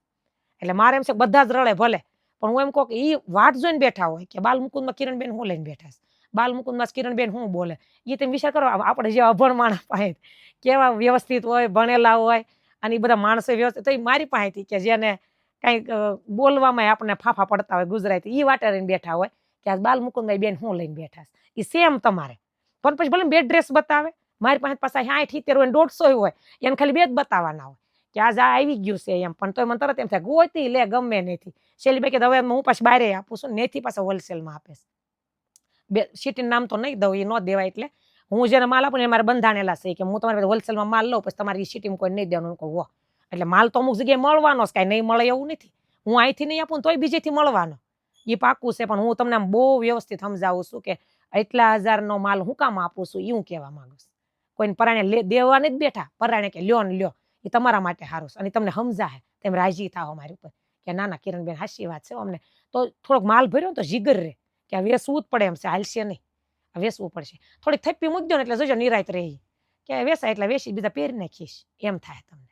[SPEAKER 1] એટલે મારે એમ છે બધા જ રળે ભલે પણ હું એમ કહું કે એ વાટ જોઈને બેઠા હોય કે બાલ મુકુંદમાં કિરણબેન હું લઈને બેઠા છે. બાલ મુકુંદમાં કિરણબેન હું બોલે એ તમે વિચાર કરો. આપણે જે અભણ માણસ પાસે કેવા વ્યવસ્થિત હોય ભણેલા હોય અને એ બધા માણસો વ્યવસ્થિત તો એ મારી પાસેથી કે જેને કંઈક બોલવામાં આપણને ફાફા પડતા હોય ગુજરાતી એ વાટે રહીને બેઠા હોય કે આ બાલ મુકુંદભાઈ બેન હું લઈને બેઠા છે. એ સેમ તમારે પણ પછી ભલે 2 ડ્રેસ બતાવે. મારી પાસે પાછા 60-70 હોય 150 હોય એને ખાલી 2 જ બતાવવાના હોય કે આજ આ આવી ગયું છે એમ. પણ તો મને તરત એમ થાય ગોતી લે ગમે નથી. શેલી બે કે હવે હું પાછી બહાર આપું છું નથી પાછા હોલસેલમાં આપે છે. સિટીનું નામ તો નહીં દઉં એ ન દેવાય. એટલે હું જેને માલ આપું ને મારે બંધાણેલા છે કે હું તમારે હોલસેલમાં માલ લઉં પછી તમારી સિટીમાં કોઈ નહીં દેવાનું કહું. એટલે માલ તો અમુક જગ્યાએ મળવાનો જ, કાંઈ નહીં મળે એવું નથી. હું અહીંથી નહીં આપું તોય બીજેથી મળવાનો, એ પાકું છે. પણ હું તમને આમ બહુ વ્યવસ્થિત સમજાવું છું કે એટલા હજારનો માલ હું કામ આપું છું, એ હું કહેવા માંગુ છું. કોઈને પરાણે દેવા નથી બેઠા, પરાણે કે લ્યો ને લ્યો, એ તમારા માટે સારું છે અને તમને સમજાય તેમ રાજી થાઓ મારી ઉપર કે ના ના કિરણબેન હાચી વાત છે અમને. તો થોડોક માલ ભર્યો ને તો જીગર રહે કે વેસવું જ પડે એમ છે, હાલશે નહીં, વેસવું પડશે. થોડીક થપ્પી મૂકી દો ને એટલે જોજો નિરાયત રહી કે વેસાય એટલે વેસી બીજા પહેરી નાખીશ, એમ થાય તમને.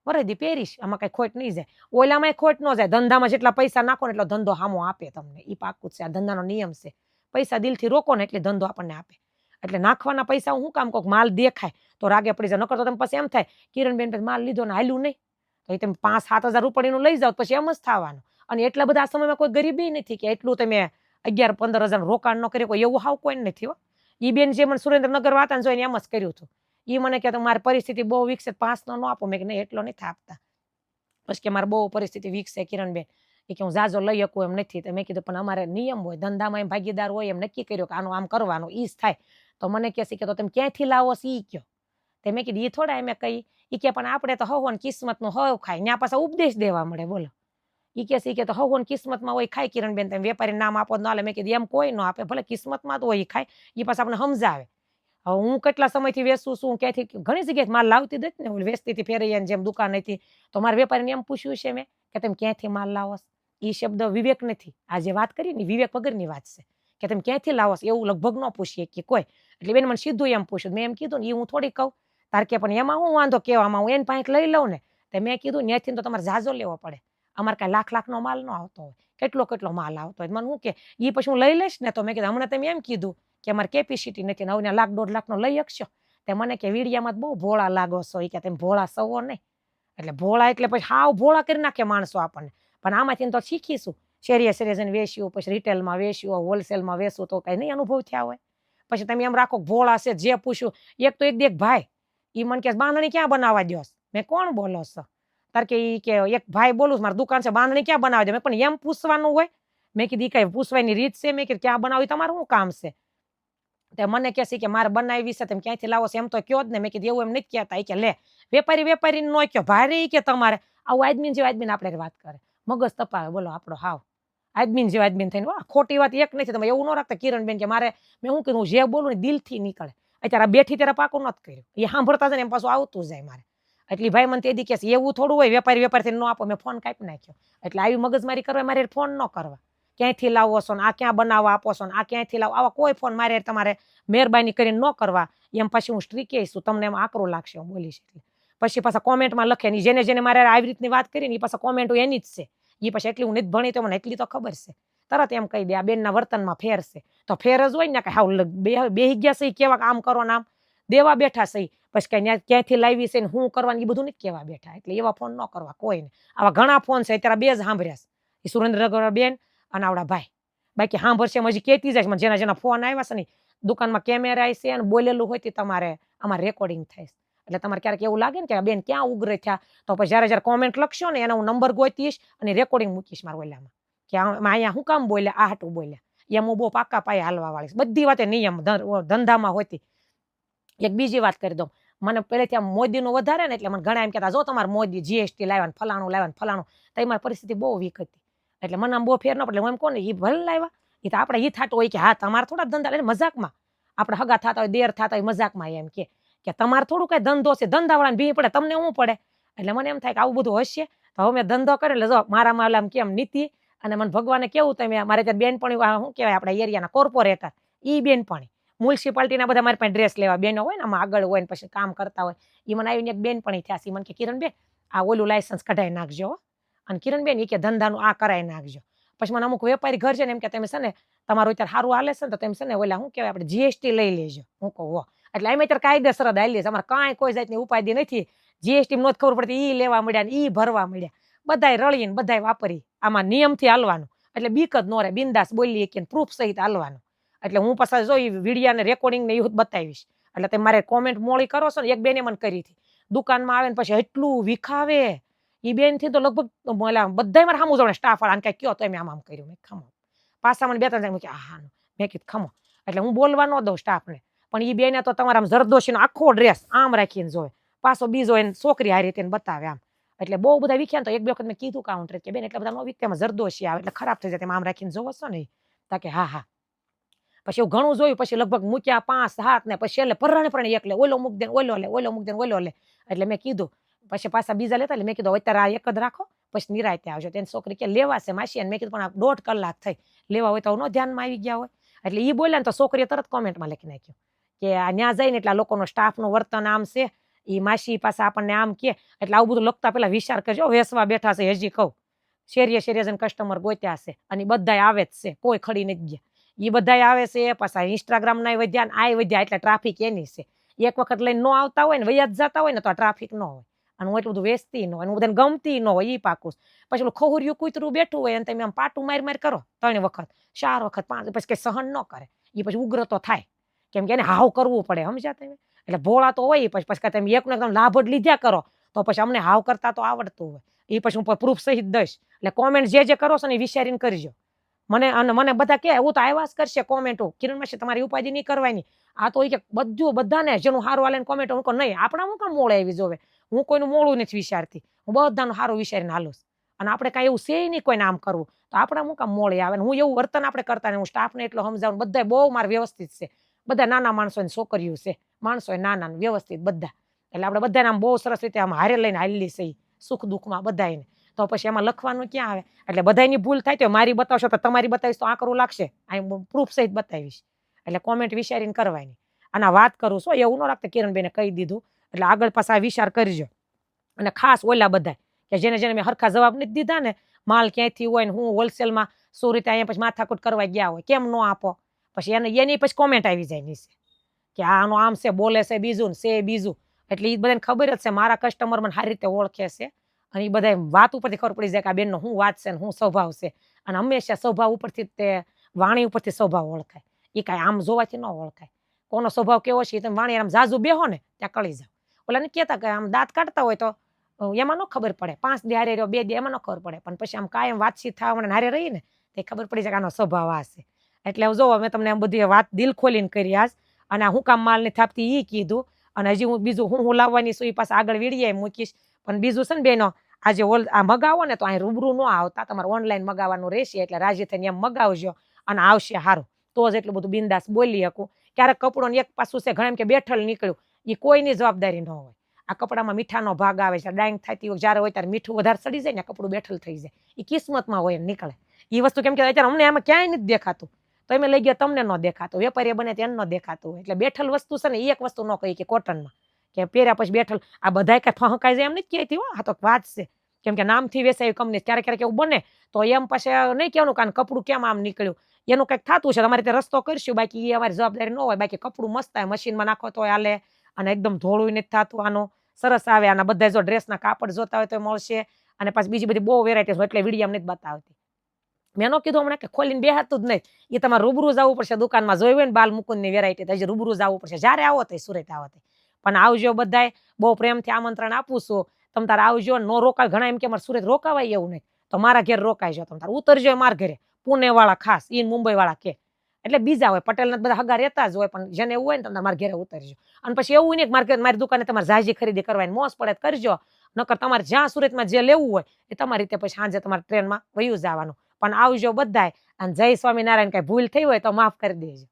[SPEAKER 1] વરદી પહેરીશ, આમાં કઈ ખોટ નહીં જાય. ઓલામાં ખોટ ન જાય. ધંધામાં જેટલા પૈસા નાખો ને એટલો ધંધો સામો આપે તમને, એ પાકું છે. આ ધંધાનો નિયમ છે. પૈસા દિલથી રોકો ને એટલે ધંધો આપણને આપે. એટલે નાખવાના પૈસા હું કામ કહું, માલ દેખાય તો રાગે પડી જાય. નકર તો તમે પછી એમ થાય કિરણબેન પછી માલ લીધો ને હાલ્યું નહીં, તો એ તમે 5-7 હજાર રૂપિયાનું લઈ જાઓ પછી એમ જ થવાનું. અને એટલા બધા આ સમયમાં કોઈ ગરીબી નથી કે એટલું તમે 11-15 હજાર રોકાણ ન કરી કોઈ, એવું હાવ કોઈ નથી હો. એ બેન જે મને સુરેન્દ્રનગર વાતા ને જોઈને એમ જ કર્યું હતું. એ મને કહે મારી પરિસ્થિતિ બહુ વીક છે, 5 નો આપો. મેં કે નહીં એટલો નથી આપતા. પછી કે મારે બહુ પરિસ્થિતિ વીક છે કિરણબેન, એ કે હું જાજો લઈ શકું એમ નથી. તો મેં કીધું પણ અમારે નિયમ હોય, ધંધામાં એમ ભાગીદાર હોય, એમ નક્કી કર્યો કે આનું આમ કરવાનું, ઈ જ થાય. તો મને કહે છે કે તો તમે ક્યાંથી લાવો છો ઈ કયો. તે મેં કીધું એ થોડા એમ કહી, ઈ કે પણ આપણે તો હવન કિસ્મતનું હવ ખાય, ત્યાં પાછા ઉપદેશ દેવા મળે. બોલો, ઈ કે તો હવન કિસ્મતમાં હોય ખાય કિરણબેન, તમે વેપારી નામ આપો ન હાલે. મેં કીધું એમ કોઈ ન આપે, ભલે કિસ્મતમાં તો હોય ખાય, એ પાછા આપણે સમજાવે. હવે હું કેટલા સમયથી વેચું છું, ક્યાંથી ઘણી જગ્યાએ માલ લાવતી જ ને, હું વેચતી હતી ફેરૈયાની જેમ દુકાન હતી. તો મારા વેપારીને એમ પૂછ્યું છે મેં કે તમે ક્યાંથી માલ લાવો છો. એ શબ્દ વિવેક નથી, આ જે વાત કરી ને વિવેક વગરની વાત છે કે તમે ક્યાંથી લાવો છો, એવું લગભગ ન પૂછીએ કે કોઈ. એટલે બેન મને સીધું એમ પૂછ્યું. મેં એમ કીધું ને એ હું થોડી કહું તાર કે પણ એમાં હું વાંધો કહેવામાં, હું એને પાસે લઈ લઉં ને. તો મેં કીધું ત્યાંથી તો તમારે ઝાઝો લેવો પડે, અમારે કાંઈ લાખ-લાખનો માલ ન આવતો હોય, કેટલો માલ આવતો હોય. મને શું કે એ પછી હું લઈ લઈશ ને. તો મેં કીધું હમણાં તમે એમ કીધું કે અમારે કેપેસિટી નથી ને, હવે 1.5 લાખનો લઈ શકશો. તે મને કે વીડિયામાં બહુ ભોળા લાગો છો, કે તમે ભોળા સવો નહીં. એટલે ભોળા એટલે પછી હાવ ભોળા કરી નાખે માણસો આપણને. પણ આમાંથી તો શીખીશું, શેરીએ જઈને વેચ્યું, પછી રિટેલમાં વેચ્યું, હોલસેલમાં વેચવું, તો કઈ નહીં અનુભવ થયા હોય. પછી તમે એમ રાખો ભોળા છે, જે પૂછ્યું. એક તો એક દેખ ભાઈ, એ મને કે બાંધણી ક્યાં બનાવવા દો. મેં કોણ બોલો છો તાર કે ઈ કે એક ભાઈ બોલું મારી દુકાન છે, બાંધણી ક્યાં બનાવવા દે. મેં પણ એમ પૂછવાનું હોય. મેં કીધું કઈ પૂછવાની રીત છે. મેં કીધું ક્યાં બનાવી, તમારું શું કામ છે. તે મને કહે છે કે મારે બનાવી છે, તમે ક્યાંથી લાવો છો એમ તો કયો જ ને. મેં કીધું એવું એમ નથી કહેતા. કે લે વેપારી નો કયો, ભારે કે તમારે આવું આદમીન જેવા આદમીને આપણે વાત કરે, મગજ તપાવે. બોલો આપણો હાવ આદમીન જેવા આદમીન થઈને ખોટી વાત એક નથી. તમે એવું ન રાખતા કિરણબેન કે મારે, મેં શું કીધું જે બોલું ને દિલથી નીકળે. અત્યારે આ બેઠી ત્યારે પાકું નથી કર્યું, એ સાંભળતા જાય ને એમ પાછું આવતું જાય મારે. એટલે ભાઈ મને તેદી કહે છે એવું થોડું હોય, વેપારી ન આપો. મેં ફોન કાપી નાખ્યો. એટલે આવી મગજમારી કરવા મારે ફોન ન કરવા. ક્યાંયથી લાવો છો ને, આ ક્યાં બનાવવા આપો છો ને, આ ક્યાંયથી લાવો, આવા કોઈ ફોન મારે તમારે મહેરબાની કરીને ન કરવા. એમ પછી હું સ્ટ્રીક કહીશું, તમને એમ આકરું લાગશે હું બોલીશ એટલે. પછી પાછા કોમેન્ટમાં લખે ને, જેને મારે આવી રીતની વાત કરી ને, એ પાછા કોમેન્ટો એની જ છે. એ પછી એટલી હું નથી ભણી તો મને એટલી તો ખબર છે. તરત એમ કહી દે આ બેનના વર્તનમાં ફેર છે. તો ફેર જ હોય ને કે હાવ બેહી ગયા છે કેવા આમ કરો ને આમ દેવા બેઠા છે. પછી કઈ ક્યાંથી લાવી છે ને શું કરવાનું, એ બધું નથી કહેવા બેઠા. એટલે એવા ફોન ન કરવા કોઈને. આવા ઘણા ફોન છે અત્યારે, બે જ સાંભળ્યા છે, એ સુરેન્દ્રનગર બેન અને આવડા ભાઈ. બાકી સાંભળશે હજી કહેતી જાય જેના જેના ફોન આવ્યા છે ને, દુકાનમાં કેમેરા છે અને બોલેલું હોય તે તમારે આમાં રેકોર્ડિંગ થાય. એટલે તમારે ક્યારેક એવું લાગે ને કે બેન ક્યાં ઉગ્ર થયા, તો પછી જ્યારે કોમેન્ટ લખશો ને એનો હું નંબર ગોતીશ અને રેકોર્ડિંગ મૂકીશ મારા ઓલામાં કે અહીંયા શું કામ બોલ્યા, આ હાટું બોલ્યા. એમ હું બહુ પાકા પાયે હાલવા વાળી બધી વાતે નિયમ ધંધામાં હોતી. એક બીજી વાત કરી દઉં, મને પહેલેથી આમ મોદીનું વધારે ને, એટલે મને ઘણા એમ કહેતા જો તમારે મોદી જીએસટી લાવ્યા ફલાણું તો મારી પરિસ્થિતિ બહુ વીક હતી. એટલે મને આમ બહુ ફેર ન પડે. હું એમ કહું ને એ ભલે લાવ્યા, એ તો આપણે એ થતું હોય કે હા તમારે થોડા ધંધા એટલે મજાકમાં આપણે હગા થતા હોય, દેર થતા હોય, મજાકમાં એમ કે તમારે થોડું કઈ ધંધો છે, ધંધાવાળાને ભી પડે, તમને શું પડે. એટલે મને એમ થાય કે આવું બધું હશે તો હવે મેં ધંધો કરે એટલે જો મારામાં આમ કેમ નીતિ. અને મને ભગવાને કેવું તમે મારે ત્યાં બેનપણી શું કહેવાય આપણા એરિયાના કોર્પોરેટર, એ બેનપણી મ્યુનિસિપાલિટીના બધા મારી પાસે ડ્રેસ લેવા બેનો હોય ને, આમાં આગળ હોય ને પછી કામ કરતા હોય, એ મને આવીને એક બેનપણી થયા છે. મને કે કિરણબેન આ ઓલું લાયસન્સ કઢાઈ નાખજો. અને કિરણબેન એ કે ધંધાનું આ કરાવી નાખજો. પછી મને અમુક વેપારી ઘર છે ને એમ કે તમે છે ને તમારું અત્યારે સારું હાલે છે ને, તો તમે છે ને ઓલા શું કહેવાય આપણે જીએસટી લઈ લેજો. હું કહું હો એટલે અમે અત્યારે કાયદેસર જ હાલીએ છીએ, અમારે કાંઈ કોઈ જાતની ઉપાધિ નથી. જીએસટી નથી ખબર પડતી, એ લેવા મળ્યા ને એ ભરવા મળ્યા, બધાય રળીને બધાય વાપરી. આમાં નિયમથી હાલવાનું એટલે બીક જ ન રહે, બિંદાસ બોલીએ કે પ્રૂફ સહિત હાલવાનું. એટલે હું પાછા જો વિડીયો ને રેકોર્ડિંગ ને એવું બતાવીશ. એટલે તમે મારે કોમેન્ટ મોડી કરો છો ને, એક બેને મને કરી હતી દુકાનમાં આવે ને પછી એટલું વિખાવે. એ બેન થી તો લગભગ બધા મારે સામું જોડે સ્ટાફ વાળા કઈ કયો તો એમ આમ કર્યું. મેં ખમો પાછા મને 2-3 હા મેં કીધું ખમો. એટલે હું બોલવા ન દઉં સ્ટાફને. પણ એ બેને તો તમારા જરદોશીનો આખો ડ્રેસ આમ રાખીને જોવે, પાછો બીજો એને છોકરી હારી તેને બતાવે આમ. એટલે બહુ બધા વીખ્યા તો એક બે વખત મેં કીધું કાઉન્ટર કે બેન એટલા બધા નો વીકતા જરદોશી આવે એટલે ખરાબ થઈ જાય તેમાં આમ રાખીને જોવો છો ને તા કે હા પછી એવું ઘણું જોયું પછી લગભગ મૂક્યા 5 7 ને પછી એટલે પરણે એકલે ઓલો મૂક દે ઓલો મૂક દે ઓલો લે એટલે મેં કીધું પછી પાછા બીજા લેતા એટલે મેં કીધું અત્યારે આ એક જ રાખો પછી નિરાયતે આવજો તેની છોકરી કે લેવાશે માસી અને મેં કીધું પણ આ 1.5 કલાક થઈ લેવા હોય તો ન ધ્યાનમાં આવી ગયા હોય એટલે ઈ બોલ્યા ને તો છોકરીએ તરત કોમેન્ટમાં લખી નાખ્યું કે આ ન્યા જઈને એટલે લોકોનો સ્ટાફનું વર્તન આમ છે ઈ માસી પાસે આપણને આમ કે એટલે આવું બધું લખતા પેલા વિચાર કરજો વેસવા બેઠા છે હજી કહું શેરીએ જઈને કસ્ટમર ગોત્યા છે અને બધાય આવે જ છે કોઈ ખડી નથી ગયા ઈ બધાય આવે છે પાછા ઇન્સ્ટાગ્રામ ના વધ્યા ને આ વધ્યા એટલે ટ્રાફિક એની છે એક વખત લઈને નો આવતા હોય ને વૈયા જ જતા હોય ને તો આ ટ્રાફિક ન હોય અને હું એટલું બધું વેચતી ન હોય અને બધાને ગમતી ન હોય ઈ પાકું પછી ઓલું ખહુરિયું કૂતરું બેઠું હોય અને તમે આમ પાટું માર કરો 3 વખત 4 વખત 5 પછી કઈ સહન ન કરે ઈ પછી ઉગ્ર તો થાય કેમ કે એને હાવ કરવું પડે સમજ્યા તમે એટલે ભોળા તો હોય પછી તમે એકનો એકદમ લાભ જ લીધા કરો તો પછી અમને હાવ કરતા તો આવડતું હોય એ પછી હું પ્રૂફ સહિત દઈશ એટલે કોમેન્ટ જે કરો છો ને વિચારીને કરજો મને બધા કે હું તો આવ્યા જ કરશે કોમેન્ટો કિરણ માસી તમારી ઉપાધિ નહીં કરવાની આ તો કે બધું બધાને જેનું સારું હાલે કોમેન્ટ હું નહીં આપણા હું કામ મોળે આવી જોવે હું કોઈનું મોળું નથી વિચારતી હું બધાનું સારું વિચારીને હાલું અને આપણે કાંઈ એવું છે નહીં કોઈને આમ કરવું તો આપણા હું કામ મોળે આવે હું એવું વર્તન આપણે કરતા ને હું સ્ટાફને એટલો સમજાવું બધા બહુ મારે વ્યવસ્થિત છે બધા નાના માણસોની છોકરીઓ છે માણસો નાના વ્યવસ્થિત બધા એટલે આપણે બધાને આમ બહુ સરસ રીતે આમ હારે લઈને હાલી છે સુખ દુઃખમાં બધાને તો પછી એમાં લખવાનું ક્યાં આવે એટલે બધાની ભૂલ થાય તો મારી બતાવશો તો તમારી બતાવીશ તો આ કરવું લાગશે આ પ્રૂફ સહિત બતાવીશ એટલે કોમેન્ટ વિચારીને કરવાની અને વાત કરું છું એવું ન રાખતા કિરણબેને કહી દીધું એટલે આગળ પાછા આ વિચાર કરજો અને ખાસ ઓલા બધા કે જેને મેં હરખા જવાબ નથી દીધા ને માલ ક્યાંયથી હોય ને હું હોલસેલમાં શું રીતે અહીંયા પછી માથાકૂટ કરવા ગયા હોય કેમ ન આપો પછી એની પછી કોમેન્ટ આવી જાય નીચે કે આનો આમ છે બોલે છે બીજું ને છે બીજું એટલે એ બધાને ખબર જ છે મારા કસ્ટમર મને સારી રીતે ઓળખે છે અને એ બધા વાત ઉપરથી ખબર પડી જાય કે આ બેનનો શું વાત છે ને શું સ્વભાવ છે અને હંમેશા સ્વભાવ ઉપરથી તે વાણી ઉપરથી સ્વભાવ ઓળખાય એ કાંઈ આમ જોવાથી ન ઓળખાય કોનો સ્વભાવ કેવો છે તમે વાણી આમ જાજુ બેહો ને ત્યાં કળી જાવ ઓલા ને કહેતા કે આમ દાંત કાઢતા હોય તો એમાં ન ખબર પડે 5 દી હારે રહ્યો 2 દી એમાં ન ખબર પડે પણ પછી આમ કાયમ વાતચીત થવા મને હારે રહી ને તે ખબર પડી જાય કે આનો સ્વભાવ આ છે એટલે જોવો મેં તમને બધી વાત દિલ ખોલીને કરી આજ અને હું કામ માલ ની થાપતી ઈ કીધું અને હજી હું બીજું હું લાવવાની છું એ પાછા આગળ વીડીએ મૂકીશ પણ બીજું છે ને બેનો આજે આ મગાવો ને તો અહીં રૂબરૂ ન આવતા તમારે ઓનલાઈન મગાવવાનું રહેશે એટલે રાજી થઈને એમ મગાવજો અને આવશે સારું તો જ એટલું બધું બિંદાસ બોલી શકું ક્યારેક કપડો એક પાછું છે ઘણા એમ કે બેઠલ નીકળ્યું એ કોઈની જવાબદારી ન હોય આ કપડામાં મીઠાનો ભાગ આવે છે ડાઈંગ થતી હોય જ્યારે હોય ત્યારે મીઠું વધારે ચડી જાય ને કપડું બેઠલ થઈ જાય એ કિસ્મતમાં હોય નીકળે એ વસ્તુ કેમ કે અત્યારે અમને આમાં ક્યાંય નથી દેખાતું તો એમ લઈ ગયા તમને ન દેખાતું વેપારી બને તેને ન દેખાતું હોય એટલે બેઠલ વસ્તુ છે ને એક વસ્તુ ન કહી કે કોટનમાં કે પહેર્યા પછી બેઠલ આ બધા કઈ ફહકાઈ જાય એમ નથી કહેતી હો આ તો વાત છે કેમ કે નામથી વેચાય કંપની ક્યારેક એવું બને તો એમ પછી નહીં કહેવાનું કારણ કપડું કેમ આમ નીકળ્યું એનું કંઈક થતું છે તમારે રસ્તો કરશું બાકી એ અમારી જવાબદારી ન હોય બાકી કપડું મસ્ત આવે મશીનમાં નાખો તો હાલે અને એકદમ ધોળું નથી થતું આનું સરસ આવે આના બધા જો ડ્રેસના કાપડ જોતા હોય તો મળશે અને પછી બીજી બધી બહુ વેરાયટી હોય એટલે વિડીયો નથી બતાવતી મેં ન કીધું હમણાં કે ખોલીને બેહાતું જ નહીં એ તમારે રૂબરૂ જવું પડશે દુકાનમાં જોયું હોય ને બાલ મુકુંદની વેરાયટી હજી રૂબરૂ જવું પડશે જ્યારે આવો તો સુરત આવો પણ આવજો બધાય બહુ પ્રેમથી આમંત્રણ આપું છું તમે તારે આવજો નો રોકાય ઘણા એમ કે મારે સુરત રોકાવાય એવું નહીં તો મારા ઘેર રોકાઈજો તમે તારે ઉતરજો મારા ઘરે પુણે વાળા ખાસ ઈ મુંબઈ વાળા કે એટલે બીજા હોય પટેલ બધા હગા રહેતા જ હોય પણ જેને એવું હોય ને તમે મારા ઘરે ઉતરજો અને પછી એવું નહીં કે મારી દુકાને તમારે જાજી ખરીદી કરવાની મોજ પડે કરજો નકર તમારે જ્યાં સુરતમાં જે લેવું હોય એ તમારી રીતે પછી સાંજે તમારે ટ્રેનમાં વયું જવાનું પણ આવજો બધાય અને જય સ્વામિનારાયણ કઈ ભૂલ થઈ હોય તો માફ કરી દેજો